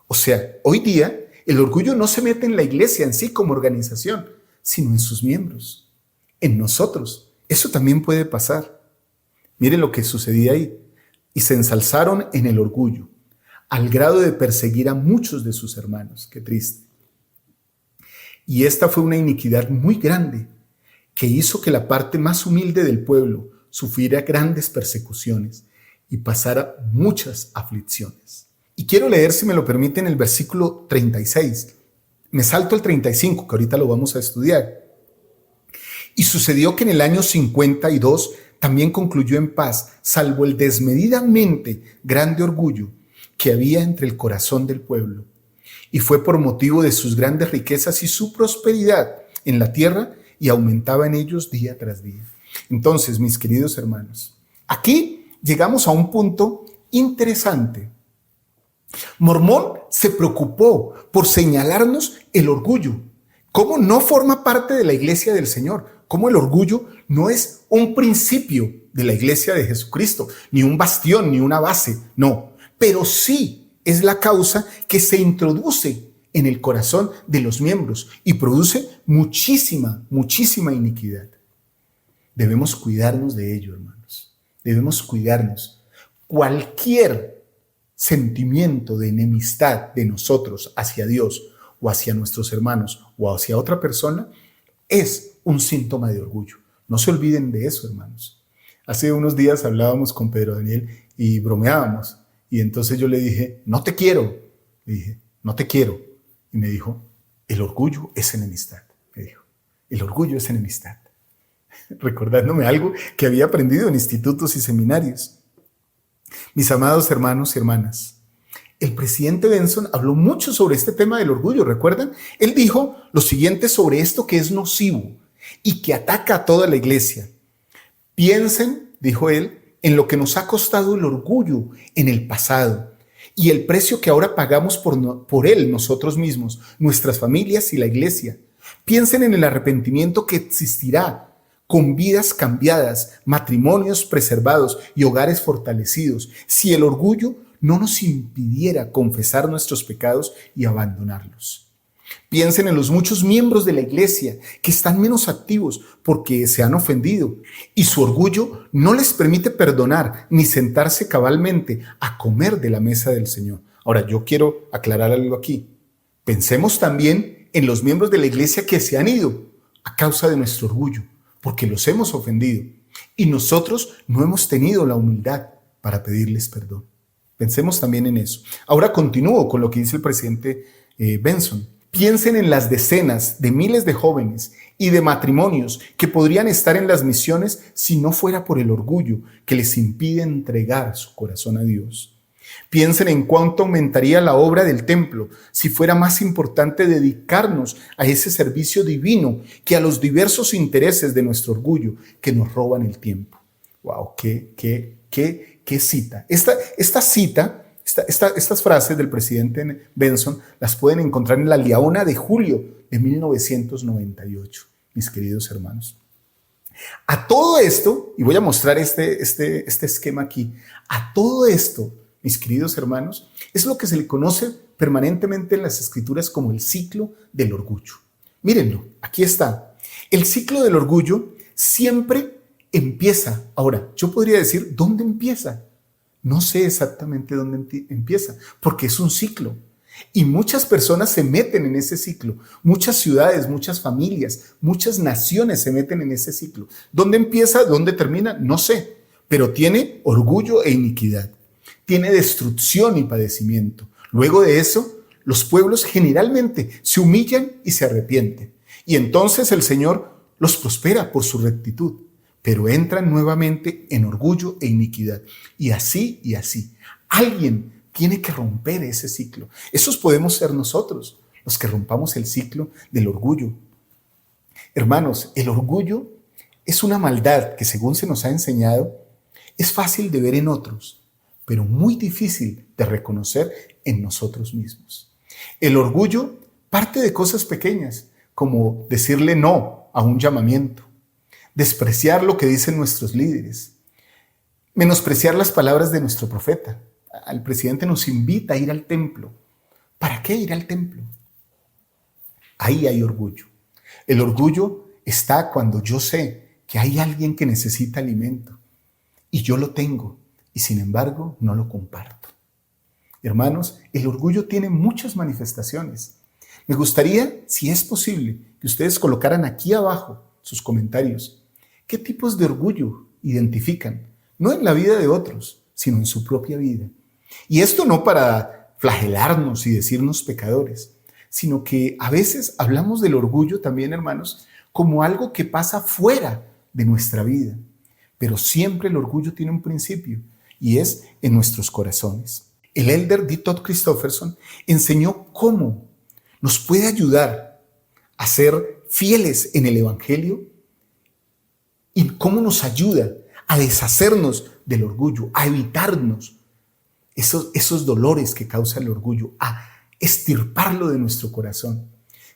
O sea, hoy día el orgullo no se mete en la iglesia en sí como organización, sino en sus miembros, en nosotros. Eso también puede pasar. Miren lo que sucedía ahí. Y se ensalzaron en el orgullo. al grado de perseguir a muchos de sus hermanos. Qué triste. Y esta fue una iniquidad muy grande que hizo que la parte más humilde del pueblo sufriera grandes persecuciones y pasara muchas aflicciones. Y quiero leer, si me lo permiten, el versículo 36. Me salto el 35, que ahorita lo vamos a estudiar. Y sucedió que en el año 52 también concluyó en paz, salvo el desmedidamente grande orgullo que había entre el corazón del pueblo. Y fue por motivo de sus grandes riquezas y su prosperidad en la tierra, y aumentaba en ellos día tras día. Entonces, mis queridos hermanos, aquí llegamos a un punto interesante. Mormón se preocupó por señalarnos el orgullo. ¿Cómo no forma parte de la iglesia del Señor? ¿Cómo el orgullo no es un principio de la iglesia de Jesucristo? Ni un bastión, ni una base, no. Pero sí es la causa que se introduce en el corazón de los miembros y produce muchísima iniquidad. Debemos cuidarnos de ello, hermanos. Debemos cuidarnos. Cualquier sentimiento de enemistad de nosotros hacia Dios o hacia nuestros hermanos o hacia otra persona es un síntoma de orgullo. No se olviden de eso, hermanos. Hace unos días hablábamos con Pedro Daniel y bromeábamos. Y entonces yo le dije, no te quiero. Le dije, no te quiero. Y me dijo, el orgullo es enemistad. Me dijo, el orgullo es enemistad. Recordándome algo que había aprendido en institutos y seminarios. Mis amados hermanos y hermanas, el presidente Benson habló mucho sobre este tema del orgullo, ¿recuerdan? Él dijo lo siguiente sobre esto que es nocivo y que ataca a toda la iglesia. Piensen, dijo él, en lo que nos ha costado el orgullo en el pasado y el precio que ahora pagamos por él nosotros mismos, nuestras familias y la iglesia. Piensen en el arrepentimiento que existirá con vidas cambiadas, matrimonios preservados y hogares fortalecidos, si el orgullo no nos impidiera confesar nuestros pecados y abandonarlos. Piensen en los muchos miembros de la iglesia que están menos activos porque se han ofendido y su orgullo no les permite perdonar ni sentarse cabalmente a comer de la mesa del Señor. Ahora, yo quiero aclarar algo aquí. Pensemos también en los miembros de la iglesia que se han ido a causa de nuestro orgullo, porque los hemos ofendido y nosotros no hemos tenido la humildad para pedirles perdón. Pensemos también en eso. Ahora continúo con lo que dice el presidente Benson. Piensen en las decenas de miles de jóvenes y de matrimonios que podrían estar en las misiones si no fuera por el orgullo que les impide entregar su corazón a Dios. Piensen en cuánto aumentaría la obra del templo si fuera más importante dedicarnos a ese servicio divino que a los diversos intereses de nuestro orgullo que nos roban el tiempo. ¡Wow! ¡Qué cita! Esta cita, estas frases del presidente Benson las pueden encontrar en la Liaona de julio de 1998, mis queridos hermanos. A todo esto, y voy a mostrar este esquema aquí, a todo esto, mis queridos hermanos, es lo que se le conoce permanentemente en las escrituras como el ciclo del orgullo. Mírenlo, aquí está. El ciclo del orgullo siempre empieza. Ahora, yo podría decir, ¿dónde empieza? No sé exactamente dónde empieza, porque es un ciclo. Y muchas personas se meten en ese ciclo. Muchas ciudades, muchas familias, muchas naciones se meten en ese ciclo. ¿Dónde empieza? ¿Dónde termina? No sé. Pero tiene orgullo e iniquidad. Tiene destrucción y padecimiento. Luego de eso, los pueblos generalmente se humillan y se arrepienten. Y entonces el Señor los prospera por su rectitud. Pero entran nuevamente en orgullo e iniquidad. Y así y así. Alguien tiene que romper ese ciclo. Esos podemos ser nosotros, los que rompamos el ciclo del orgullo. Hermanos, el orgullo es una maldad que, según se nos ha enseñado, es fácil de ver en otros, pero muy difícil de reconocer en nosotros mismos. El orgullo parte de cosas pequeñas, como decirle no a un llamamiento, despreciar lo que dicen nuestros líderes, menospreciar las palabras de nuestro profeta. El presidente nos invita a ir al templo. ¿Para qué ir al templo? Ahí hay orgullo. El orgullo está cuando yo sé que hay alguien que necesita alimento y yo lo tengo y sin embargo no lo comparto. Hermanos, el orgullo tiene muchas manifestaciones. Me gustaría, si es posible, que ustedes colocaran aquí abajo sus comentarios. ¿Qué tipos de orgullo identifican? No en la vida de otros, sino en su propia vida. Y esto no para flagelarnos y decirnos pecadores, sino que a veces hablamos del orgullo también, hermanos, como algo que pasa fuera de nuestra vida. Pero siempre el orgullo tiene un principio y es en nuestros corazones. El elder D. Todd Christofferson enseñó cómo nos puede ayudar a ser fieles en el Evangelio y cómo nos ayuda a deshacernos del orgullo, a evitarnos esos dolores que causa el orgullo, a extirparlo de nuestro corazón.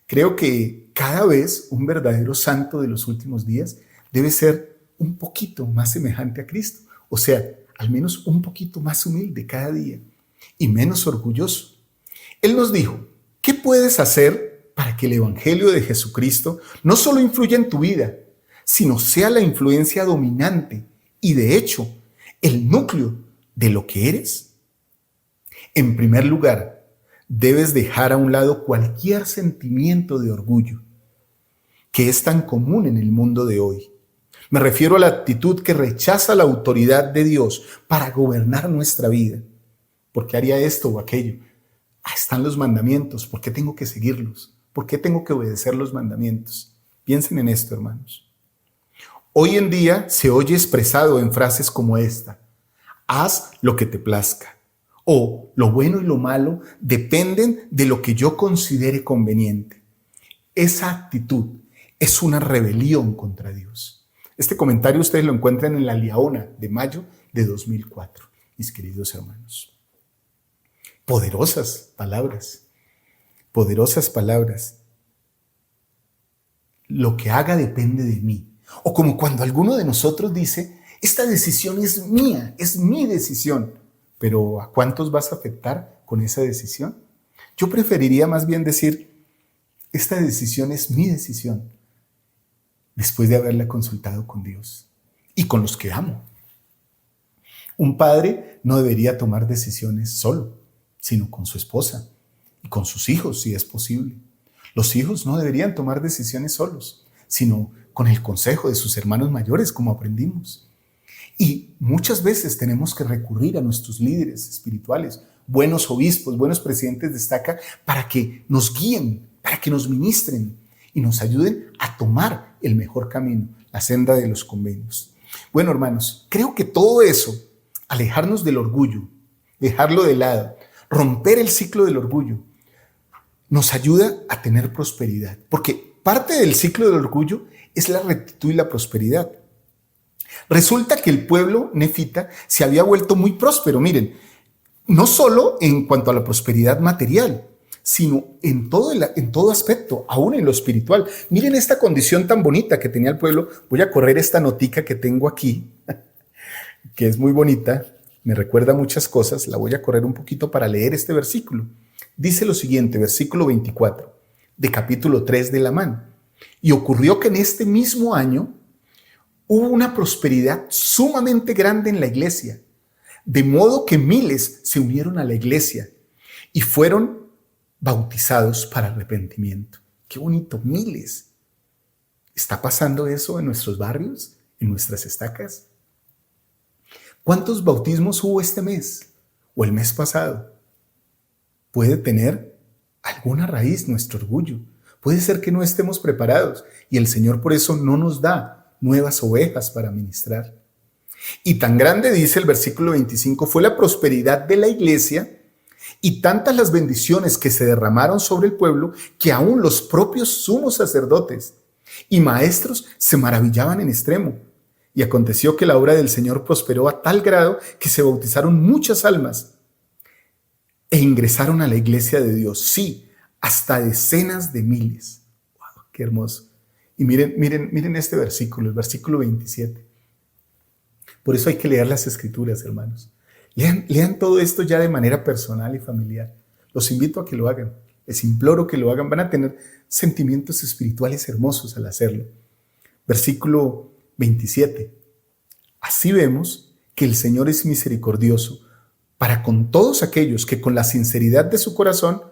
Creo que cada vez un verdadero santo de los últimos días debe ser un poquito más semejante a Cristo, o sea, al menos un poquito más humilde cada día y menos orgulloso. Él nos dijo, ¿qué puedes hacer para que el Evangelio de Jesucristo no solo influya en tu vida, sino sea la influencia dominante y de hecho el núcleo de lo que eres? En primer lugar, debes dejar a un lado cualquier sentimiento de orgullo que es tan común en el mundo de hoy. Me refiero a la actitud que rechaza la autoridad de Dios para gobernar nuestra vida. ¿Por qué haría esto o aquello? Están los mandamientos. ¿Por qué tengo que seguirlos? ¿Por qué tengo que obedecer los mandamientos? Piensen en esto, hermanos. Hoy en día se oye expresado en frases como esta: haz lo que te plazca. O lo bueno y lo malo dependen de lo que yo considere conveniente. Esa actitud es una rebelión contra Dios. Este comentario ustedes lo encuentran en la Liaona de mayo de 2004, mis queridos hermanos. Poderosas palabras, poderosas palabras. Lo que haga depende de mí. O como cuando alguno de nosotros dice, esta decisión es mía, es mi decisión. Pero ¿a cuántos vas a afectar con esa decisión? Yo preferiría más bien decir, esta decisión es mi decisión, después de haberla consultado con Dios y con los que amo. Un padre no debería tomar decisiones solo, sino con su esposa y con sus hijos, si es posible. Los hijos no deberían tomar decisiones solos, sino con el consejo de sus hermanos mayores, como aprendimos. Y muchas veces tenemos que recurrir a nuestros líderes espirituales, buenos obispos, buenos presidentes de estaca, para que nos guíen, para que nos ministren y nos ayuden a tomar el mejor camino, la senda de los convenios. Bueno, hermanos, creo que todo eso, alejarnos del orgullo, dejarlo de lado, romper el ciclo del orgullo, nos ayuda a tener prosperidad, porque parte del ciclo del orgullo es la rectitud y la prosperidad. Resulta que el pueblo nefita se había vuelto muy próspero, miren, no solo en cuanto a la prosperidad material, sino en todo aspecto, aún en lo espiritual. Miren esta condición tan bonita que tenía el pueblo. Voy a correr esta notica que tengo aquí, que es muy bonita, me recuerda muchas cosas, la voy a correr un poquito para leer este versículo. Dice lo siguiente, versículo 24, de capítulo 3 de Lamán. Y ocurrió que en este mismo año hubo una prosperidad sumamente grande en la iglesia, de modo que miles se unieron a la iglesia y fueron bautizados para arrepentimiento. Qué bonito, miles. ¿Está pasando eso en nuestros barrios, en nuestras estacas? ¿Cuántos bautismos hubo este mes o el mes pasado? Puede tener alguna raíz nuestro orgullo. Puede ser que no estemos preparados y el Señor por eso no nos da nuevas ovejas para ministrar. Y tan grande, dice el versículo 25, fue la prosperidad de la iglesia y tantas las bendiciones que se derramaron sobre el pueblo que aún los propios sumos sacerdotes y maestros se maravillaban en extremo. Y aconteció que la obra del Señor prosperó a tal grado que se bautizaron muchas almas e ingresaron a la iglesia de Dios. Sí, hasta decenas de miles. ¡Wow! ¡Qué hermoso! Y miren este versículo, el versículo 27. Por eso hay que leer las Escrituras, hermanos. Lean todo esto ya de manera personal y familiar. Los invito a que lo hagan. Les imploro que lo hagan. Van a tener sentimientos espirituales hermosos al hacerlo. Versículo 27. Así vemos que el Señor es misericordioso para con todos aquellos que con la sinceridad de su corazón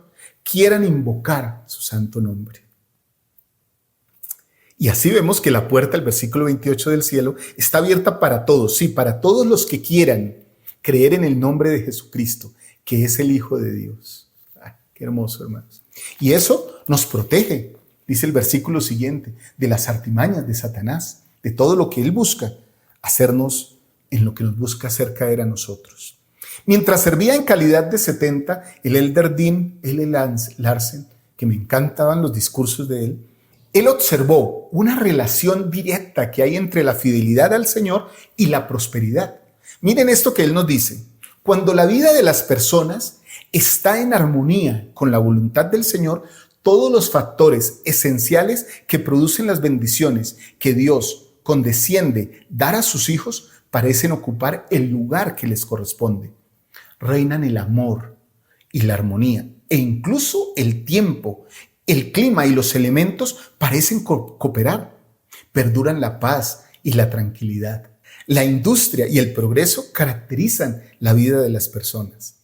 quieran invocar su santo nombre. Y así vemos que la puerta, el versículo 28 del cielo, está abierta para todos, sí, para todos los que quieran creer en el nombre de Jesucristo, que es el Hijo de Dios. Ay, qué hermoso, hermanos. Y eso nos protege, dice el versículo siguiente, de las artimañas de Satanás, de todo lo que él busca hacernos, en lo que nos busca hacer caer a nosotros. Mientras servía en calidad de 70, el elder Dean L. Larsen, que me encantaban los discursos de él observó una relación directa que hay entre la fidelidad al Señor y la prosperidad. Miren esto que él nos dice: cuando la vida de las personas está en armonía con la voluntad del Señor, todos los factores esenciales que producen las bendiciones que Dios condesciende dar a sus hijos parecen ocupar el lugar que les corresponde. Reinan el amor y la armonía, e incluso el tiempo, el clima y los elementos parecen cooperar. Perduran la paz y la tranquilidad. La industria y el progreso caracterizan la vida de las personas.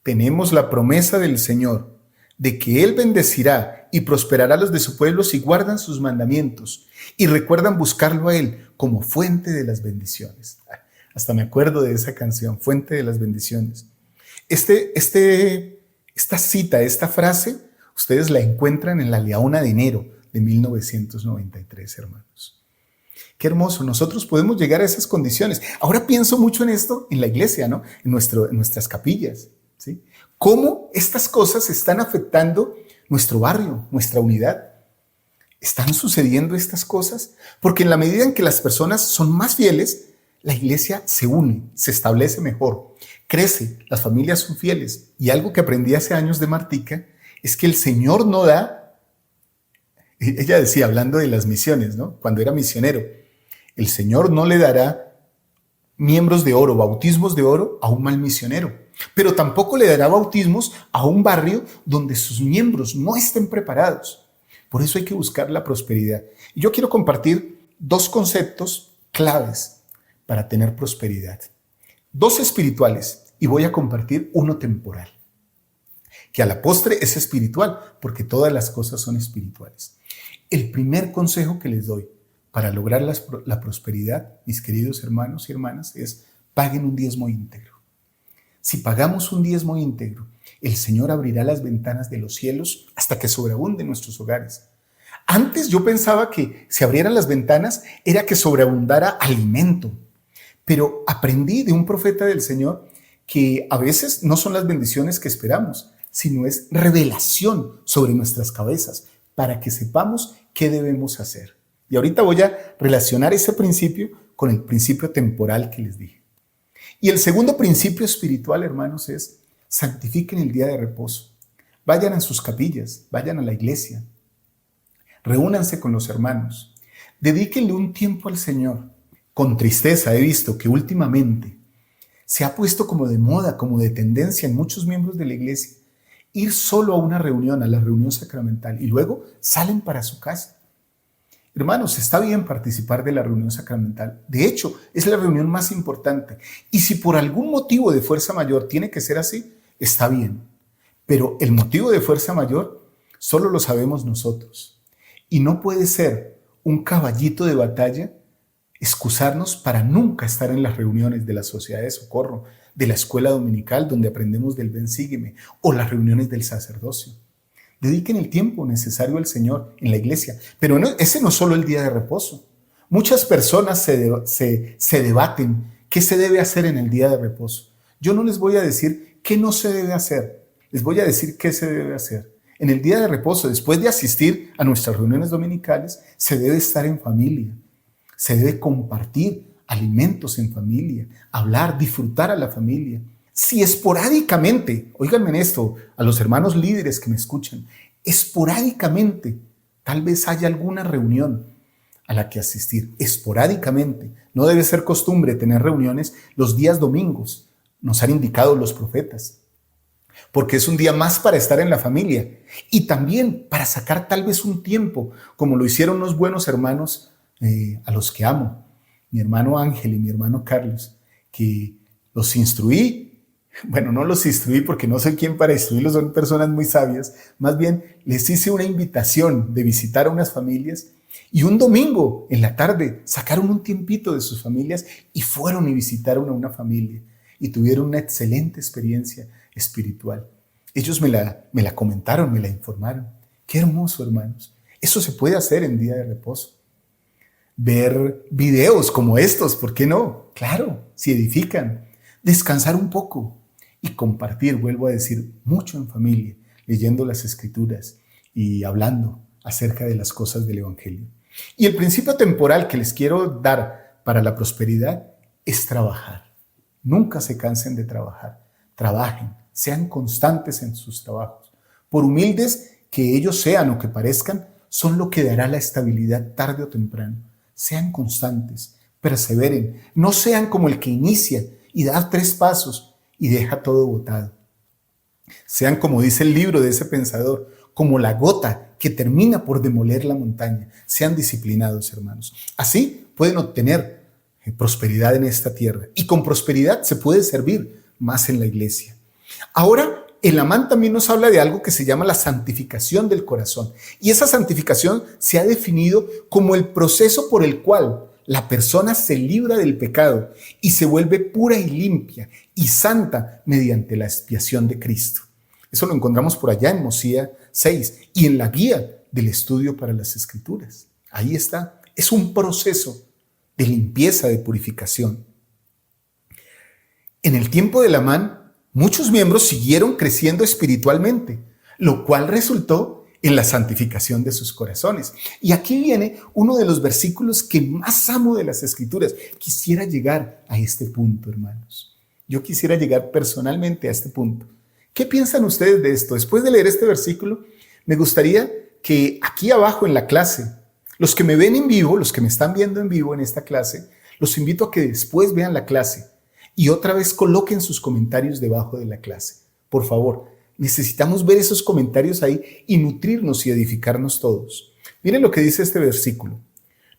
Tenemos la promesa del Señor de que Él bendecirá y prosperará a los de su pueblo si guardan sus mandamientos y recuerdan buscarlo a Él como fuente de las bendiciones. Hasta me acuerdo de esa canción, Fuente de las Bendiciones. Esta cita, esta frase, ustedes la encuentran en la Leona de enero de 1993, hermanos. Qué hermoso, nosotros podemos llegar a esas condiciones. Ahora pienso mucho en esto en la iglesia, ¿no? En nuestras capillas, ¿sí? Cómo estas cosas están afectando nuestro barrio, nuestra unidad. ¿Están sucediendo estas cosas? Porque en la medida en que las personas son más fieles, la iglesia se une, se establece mejor, crece, las familias son fieles. Y algo que aprendí hace años de Martica es que el Señor no da, ella decía, hablando de las misiones, ¿no? Cuando era misionero, el Señor no le dará miembros de oro, bautismos de oro a un mal misionero, pero tampoco le dará bautismos a un barrio donde sus miembros no estén preparados. Por eso hay que buscar la prosperidad. Y yo quiero compartir dos conceptos claves para tener prosperidad. Dos espirituales, y voy a compartir uno temporal, que a la postre es espiritual, porque todas las cosas son espirituales. El primer consejo que les doy para lograr la prosperidad, mis queridos hermanos y hermanas, es: paguen un diezmo íntegro. Si pagamos un diezmo íntegro, el Señor abrirá las ventanas de los cielos hasta que sobreabunden nuestros hogares. Antes yo pensaba que si abrieran las ventanas era que sobreabundara alimento, pero aprendí de un profeta del Señor que a veces no son las bendiciones que esperamos, sino es revelación sobre nuestras cabezas para que sepamos qué debemos hacer. Y ahorita voy a relacionar ese principio con el principio temporal que les dije. Y el segundo principio espiritual, hermanos, es: santifiquen el día de reposo. Vayan a sus capillas, vayan a la iglesia, reúnanse con los hermanos, dedíquenle un tiempo al Señor. Con tristeza he visto que últimamente se ha puesto como de moda, como de tendencia en muchos miembros de la iglesia, ir solo a una reunión, a la reunión sacramental, y luego salen para su casa. Hermanos, está bien participar de la reunión sacramental. De hecho, es la reunión más importante. Y si por algún motivo de fuerza mayor tiene que ser así, está bien. Pero el motivo de fuerza mayor solo lo sabemos nosotros. Y no puede ser un caballito de batalla excusarnos para nunca estar en las reuniones de la Sociedad de Socorro, de la escuela dominical donde aprendemos del Ven Sígueme, o las reuniones del sacerdocio. Dediquen el tiempo necesario al Señor en la iglesia, pero ese no es solo el día de reposo. Muchas personas se debaten qué se debe hacer en el día de reposo. Yo no les voy a decir qué no se debe hacer, les voy a decir qué se debe hacer. En el día de reposo, después de asistir a nuestras reuniones dominicales, se debe estar en familia. Se debe compartir alimentos en familia, hablar, disfrutar a la familia. Si esporádicamente, óiganme esto, a los hermanos líderes que me escuchan, esporádicamente, tal vez haya alguna reunión a la que asistir, esporádicamente. No debe ser costumbre tener reuniones los días domingos, nos han indicado los profetas, porque es un día más para estar en la familia y también para sacar tal vez un tiempo, como lo hicieron los buenos hermanos a los que amo, mi hermano Ángel y mi hermano Carlos, que los instruí Bueno, no los instruí porque no soy quien para instruirlos, son personas muy sabias. Más bien, les hice una invitación de visitar a unas familias y un domingo en la tarde sacaron un tiempito de sus familias y fueron y visitaron a una familia y tuvieron una excelente experiencia espiritual. Ellos me la comentaron, me la informaron. Qué hermoso, hermanos. Eso se puede hacer en día de reposo. Ver videos como estos, ¿por qué no? Claro, si edifican. Descansar un poco y compartir, vuelvo a decir, mucho en familia, leyendo las Escrituras y hablando acerca de las cosas del Evangelio. Y el principio temporal que les quiero dar para la prosperidad es trabajar. Nunca se cansen de trabajar. Trabajen, sean constantes en sus trabajos. Por humildes que ellos sean o que parezcan, son lo que dará la estabilidad tarde o temprano. Sean constantes, perseveren, no sean como el que inicia y da 3 pasos y deja todo botado. Sean, como dice el libro de ese pensador, como la gota que termina por demoler la montaña. Sean disciplinados, hermanos. Así pueden obtener prosperidad en esta tierra. Y con prosperidad se puede servir más en la iglesia. Ahora, el Amán también nos habla de algo que se llama la santificación del corazón. Y esa santificación se ha definido como el proceso por el cual la persona se libra del pecado y se vuelve pura y limpia y santa mediante la expiación de Cristo. Eso lo encontramos por allá en Mosía 6 y en la guía del estudio para las Escrituras. Ahí está. Es un proceso de limpieza, de purificación. En el tiempo del Amán, muchos miembros siguieron creciendo espiritualmente, lo cual resultó en la santificación de sus corazones. Y aquí viene uno de los versículos que más amo de las Escrituras. Quisiera llegar a este punto, hermanos. Yo quisiera llegar personalmente a este punto. ¿Qué piensan ustedes de esto? Después de leer este versículo, me gustaría que aquí abajo en la clase, los que me ven en vivo, los que me están viendo en vivo en esta clase, los invito a que después vean la clase y otra vez coloquen sus comentarios debajo de la clase. Por favor, necesitamos ver esos comentarios ahí y nutrirnos y edificarnos todos. Miren lo que dice este versículo.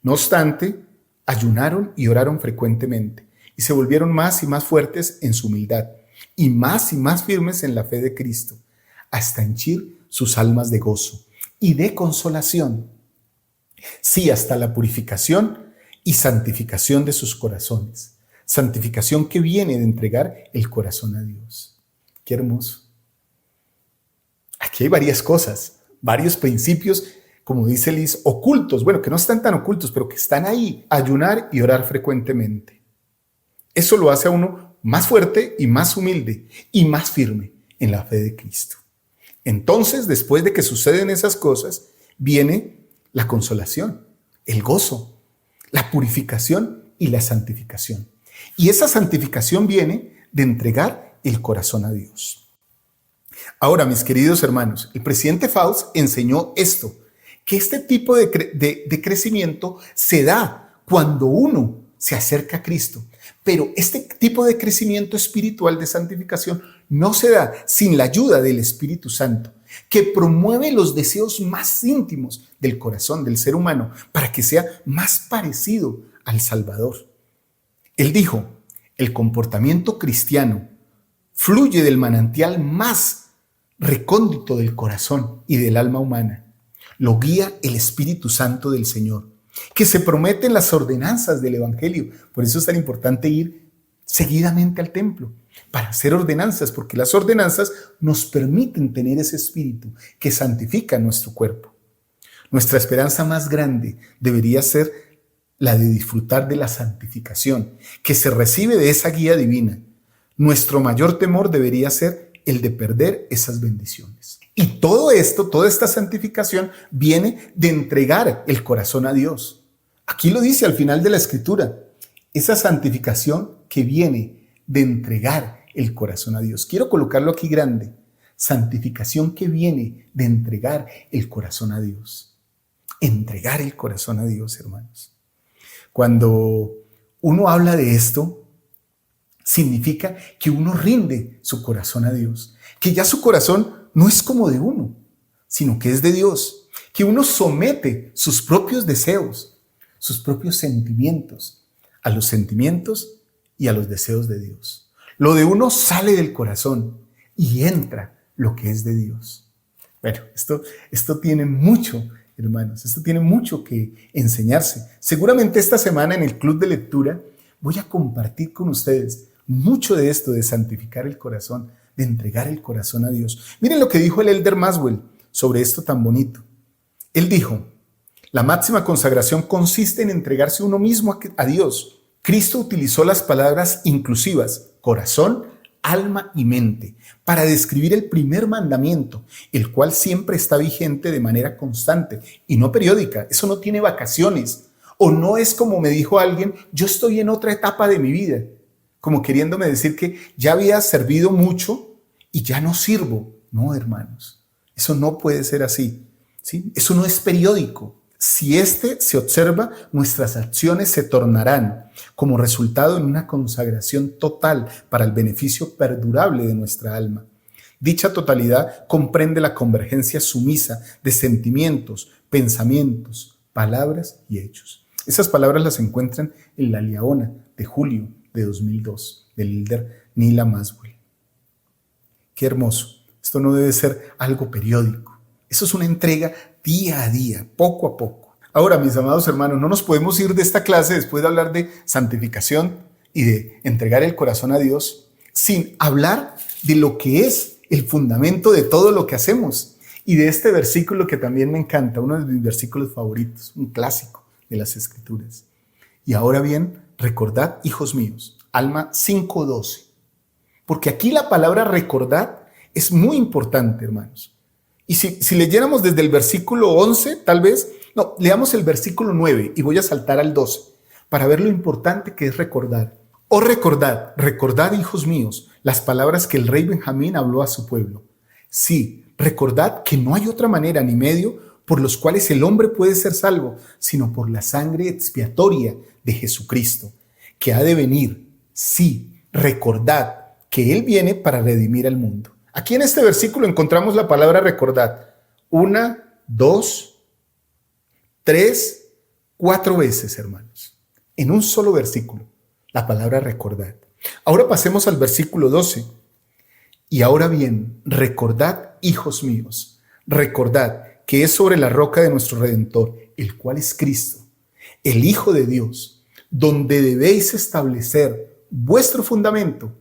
No obstante, ayunaron y oraron frecuentemente y se volvieron más y más fuertes en su humildad y más firmes en la fe de Cristo, hasta henchir sus almas de gozo y de consolación. Sí, hasta la purificación y santificación de sus corazones. Santificación que viene de entregar el corazón a Dios. Qué hermoso. Aquí hay varias cosas, varios principios, como dice Liz, ocultos. Bueno, que no están tan ocultos, pero que están ahí. Ayunar y orar frecuentemente. Eso lo hace a uno más fuerte y más humilde y más firme en la fe de Cristo. Entonces, después de que suceden esas cosas, viene la consolación, el gozo, la purificación y la santificación. Y esa santificación viene de entregar el corazón a Dios. Ahora, mis queridos hermanos, el presidente Faust enseñó esto, que este tipo de crecimiento se da cuando uno se acerca a Cristo. Pero este tipo de crecimiento espiritual de santificación no se da sin la ayuda del Espíritu Santo, que promueve los deseos más íntimos del corazón del ser humano para que sea más parecido al Salvador. Él dijo, el comportamiento cristiano fluye del manantial más recóndito del corazón y del alma humana. Lo guía el Espíritu Santo del Señor, que se prometen las ordenanzas del Evangelio. Por eso es tan importante ir seguidamente al templo para hacer ordenanzas, porque las ordenanzas nos permiten tener ese espíritu que santifica nuestro cuerpo. Nuestra esperanza más grande debería ser la de disfrutar de la santificación que se recibe de esa guía divina. Nuestro mayor temor debería ser el de perder esas bendiciones. Y todo esto, toda esta santificación viene de entregar el corazón a Dios. Aquí lo dice al final de la Escritura, esa santificación que viene de entregar el corazón a Dios. Quiero colocarlo aquí grande. Santificación que viene de entregar el corazón a Dios. Entregar el corazón a Dios, hermanos. Cuando uno habla de esto, significa que uno rinde su corazón a Dios, que ya su corazón no es como de uno, sino que es de Dios, que uno somete sus propios deseos, sus propios sentimientos, a los sentimientos y a los deseos de Dios. Lo de uno sale del corazón y entra lo que es de Dios. Bueno, esto tiene mucho, hermanos, esto tiene mucho que enseñarse. Seguramente esta semana en el club de lectura voy a compartir con ustedes mucho de esto de santificar el corazón, de entregar el corazón a Dios. Miren lo que dijo el Elder Maswell sobre esto tan bonito. Él dijo: la máxima consagración consiste en entregarse uno mismo a Dios. Cristo utilizó las palabras inclusivas, corazón, alma y mente, para describir el primer mandamiento, el cual siempre está vigente de manera constante y no periódica. Eso no tiene vacaciones. O no es como me dijo alguien: yo estoy en otra etapa de mi vida, como queriéndome decir que ya había servido mucho y ya no sirvo. No, hermanos, eso no puede ser así, ¿sí? Eso no es periódico. Si se observa, nuestras acciones se tornarán como resultado en una consagración total para el beneficio perdurable de nuestra alma. Dicha totalidad comprende la convergencia sumisa de sentimientos, pensamientos, palabras y hechos. Esas palabras las encuentran en la Liaona de julio de 2002, del Elder Nila Maswell. Qué hermoso. Esto no debe ser algo periódico. Eso es una entrega día a día, poco a poco. Ahora, mis amados hermanos, no nos podemos ir de esta clase después de hablar de santificación y de entregar el corazón a Dios sin hablar de lo que es el fundamento de todo lo que hacemos. Y de este versículo que también me encanta, uno de mis versículos favoritos, un clásico de las Escrituras. Y ahora bien, recordad, hijos míos, Alma 5:12. Porque aquí la palabra recordad es muy importante, hermanos. Y si leyéramos desde el versículo 11, tal vez, no, leamos el versículo 9 y voy a saltar al 12 para ver lo importante que es recordar. Oh, recordad, hijos míos, las palabras que el rey Benjamín habló a su pueblo. Sí, recordad que no hay otra manera ni medio por los cuales el hombre puede ser salvo, sino por la sangre expiatoria de Jesucristo, que ha de venir. Sí, recordad que Él viene para redimir al mundo. Aquí en este versículo encontramos la palabra recordad 1, 2, 3, 4 veces, hermanos. En un solo versículo, la palabra recordad. Ahora pasemos al versículo 12. Y ahora bien, recordad, hijos míos, recordad que es sobre la roca de nuestro Redentor, el cual es Cristo, el Hijo de Dios, donde debéis establecer vuestro fundamento.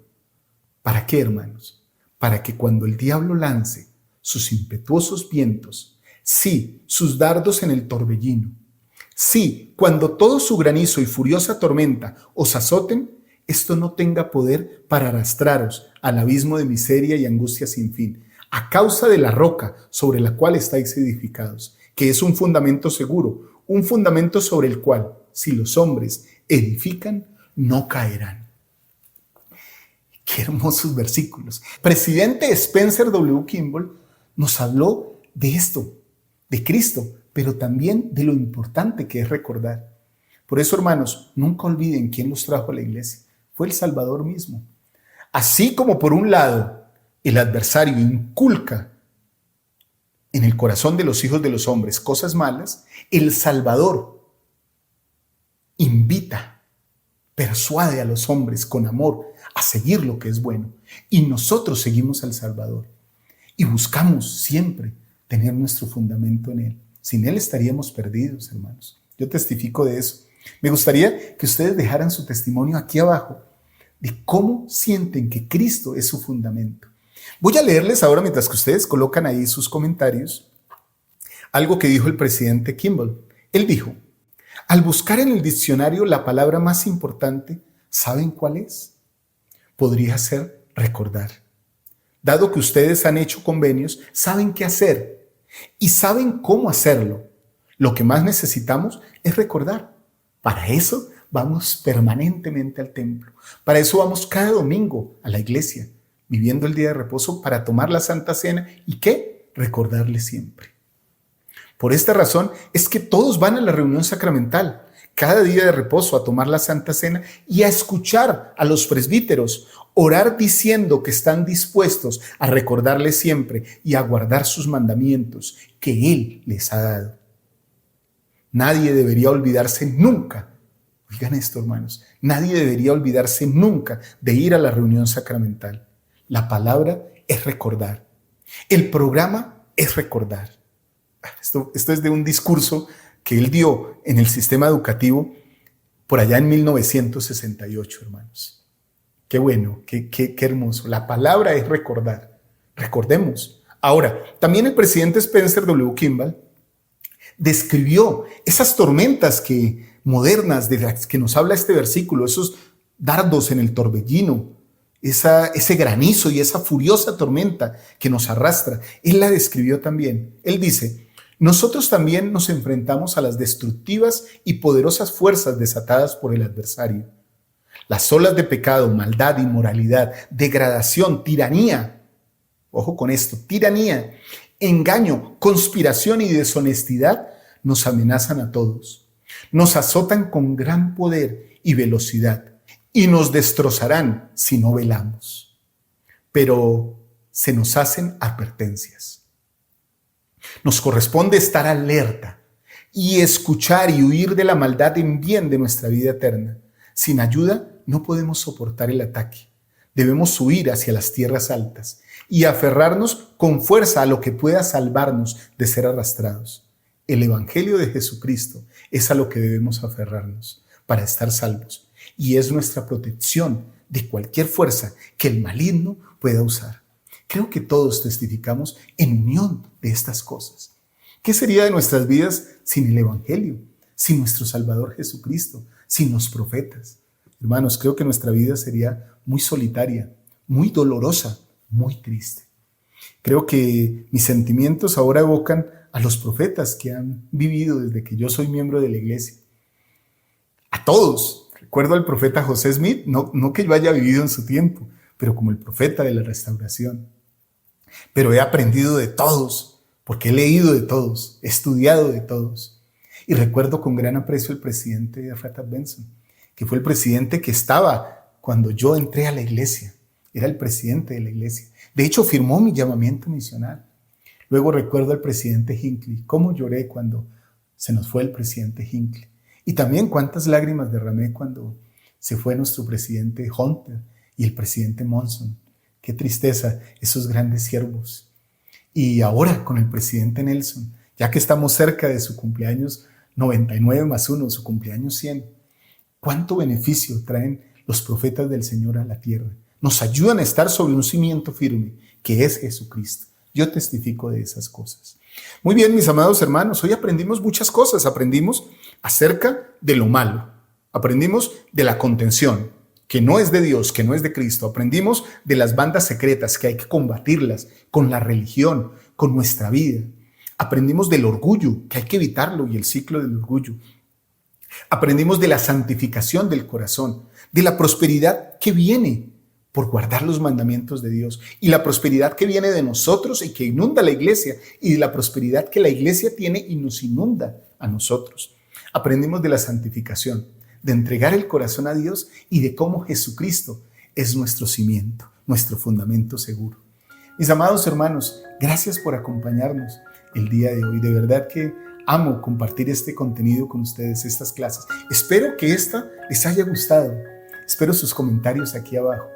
¿Para qué, hermanos? Para que cuando el diablo lance sus impetuosos vientos, sí, sus dardos en el torbellino, sí, cuando todo su granizo y furiosa tormenta os azoten, esto no tenga poder para arrastraros al abismo de miseria y angustia sin fin, a causa de la roca sobre la cual estáis edificados, que es un fundamento seguro, un fundamento sobre el cual, si los hombres edifican, no caerán. Qué hermosos versículos. Presidente Spencer W. Kimball nos habló de esto, de Cristo, pero también de lo importante que es recordar. Por eso, hermanos, nunca olviden quién los trajo a la iglesia. Fue el Salvador mismo. Así como por un lado el adversario inculca en el corazón de los hijos de los hombres cosas malas, el Salvador invita, persuade a los hombres con amor a seguir lo que es bueno. Y nosotros seguimos al Salvador y buscamos siempre tener nuestro fundamento en Él. Sin Él estaríamos perdidos, hermanos. Yo testifico de eso. Me gustaría que ustedes dejaran su testimonio aquí abajo de cómo sienten que Cristo es su fundamento. Voy a leerles ahora, mientras que ustedes colocan ahí sus comentarios, algo que dijo el presidente Kimball. Él dijo: al buscar en el diccionario la palabra más importante, ¿saben cuál es? Podría ser recordar. Dado que ustedes han hecho convenios, saben qué hacer y saben cómo hacerlo. Lo que más necesitamos es recordar. Para eso vamos permanentemente al templo. Para eso vamos cada domingo a la iglesia, viviendo el día de reposo para tomar la Santa Cena y ¿qué? Recordarle siempre. Por esta razón es que todos van a la reunión sacramental, cada día de reposo a tomar la Santa Cena y a escuchar a los presbíteros orar diciendo que están dispuestos a recordarle siempre y a guardar sus mandamientos que Él les ha dado. Nadie debería olvidarse nunca Oigan esto, hermanos, nadie debería olvidarse nunca de ir a la reunión sacramental. La palabra es recordar. El programa es recordar. Esto es de un discurso que él dio en el sistema educativo por allá en 1968, hermanos. Qué bueno, qué hermoso. La palabra es recordar. Recordemos. Ahora, también el presidente Spencer W. Kimball describió esas tormentas modernas de las que nos habla este versículo, esos dardos en el torbellino, ese granizo y esa furiosa tormenta que nos arrastra. Él la describió también. Él dice: nosotros también nos enfrentamos a las destructivas y poderosas fuerzas desatadas por el adversario. Las olas de pecado, maldad, inmoralidad, degradación, tiranía. Ojo con esto, tiranía, engaño, conspiración y deshonestidad nos amenazan a todos. Nos azotan con gran poder y velocidad y nos destrozarán si no velamos. Pero se nos hacen advertencias. Nos corresponde estar alerta y escuchar y huir de la maldad en bien de nuestra vida eterna. Sin ayuda no podemos soportar el ataque. Debemos huir hacia las tierras altas y aferrarnos con fuerza a lo que pueda salvarnos de ser arrastrados. El Evangelio de Jesucristo es a lo que debemos aferrarnos para estar salvos y es nuestra protección de cualquier fuerza que el maligno pueda usar. Creo que todos testificamos en unión de estas cosas. ¿Qué sería de nuestras vidas sin el Evangelio, sin nuestro Salvador Jesucristo, sin los profetas? Hermanos, creo que nuestra vida sería muy solitaria, muy dolorosa, muy triste. Creo que mis sentimientos ahora evocan a los profetas que han vivido desde que yo soy miembro de la iglesia. A todos. Recuerdo al profeta José Smith, no que yo haya vivido en su tiempo, pero como el profeta de la restauración. Pero he aprendido de todos, porque he leído de todos, he estudiado de todos. Y recuerdo con gran aprecio al presidente Ratap Benson, que fue el presidente que estaba cuando yo entré a la iglesia. Era el presidente de la iglesia. De hecho, firmó mi llamamiento misional. Luego recuerdo al presidente Hinckley, cómo lloré cuando se nos fue el presidente Hinckley. Y también cuántas lágrimas derramé cuando se fue nuestro presidente Hunter y el presidente Monson. Qué tristeza, esos grandes siervos. Y ahora con el presidente Nelson, ya que estamos cerca de su cumpleaños 99 más 1, su cumpleaños 100, cuánto beneficio traen los profetas del Señor a la tierra. Nos ayudan a estar sobre un cimiento firme, que es Jesucristo. Yo testifico de esas cosas. Muy bien, mis amados hermanos, hoy aprendimos muchas cosas. Aprendimos acerca de lo malo. Aprendimos de la contención, que no es de Dios, que no es de Cristo. Aprendimos de las bandas secretas, que hay que combatirlas con la religión, con nuestra vida. Aprendimos del orgullo, que hay que evitarlo y el ciclo del orgullo. Aprendimos de la santificación del corazón, de la prosperidad que viene por guardar los mandamientos de Dios y la prosperidad que viene de nosotros y que inunda la iglesia y de la prosperidad que la iglesia tiene y nos inunda a nosotros. Aprendimos de la santificación, de entregar el corazón a Dios y de cómo Jesucristo es nuestro cimiento, nuestro fundamento seguro. Mis amados hermanos, gracias por acompañarnos el día de hoy. De verdad que amo compartir este contenido con ustedes, estas clases. Espero que esta les haya gustado. Espero sus comentarios aquí abajo.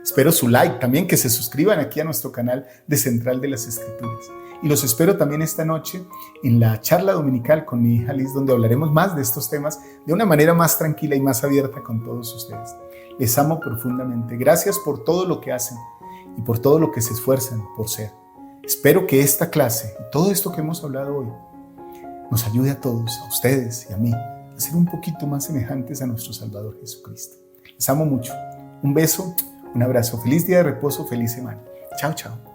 Espero su like, también que se suscriban aquí a nuestro canal de Central de las Escrituras. Y los espero también esta noche en la charla dominical con mi hija Liz, donde hablaremos más de estos temas de una manera más tranquila y más abierta con todos ustedes. Les amo profundamente. Gracias por todo lo que hacen y por todo lo que se esfuerzan por ser. Espero que esta clase y todo esto que hemos hablado hoy nos ayude a todos, a ustedes y a mí, a ser un poquito más semejantes a nuestro Salvador Jesucristo. Les amo mucho. Un beso. Un abrazo, feliz día de reposo, feliz semana. Chao, chao.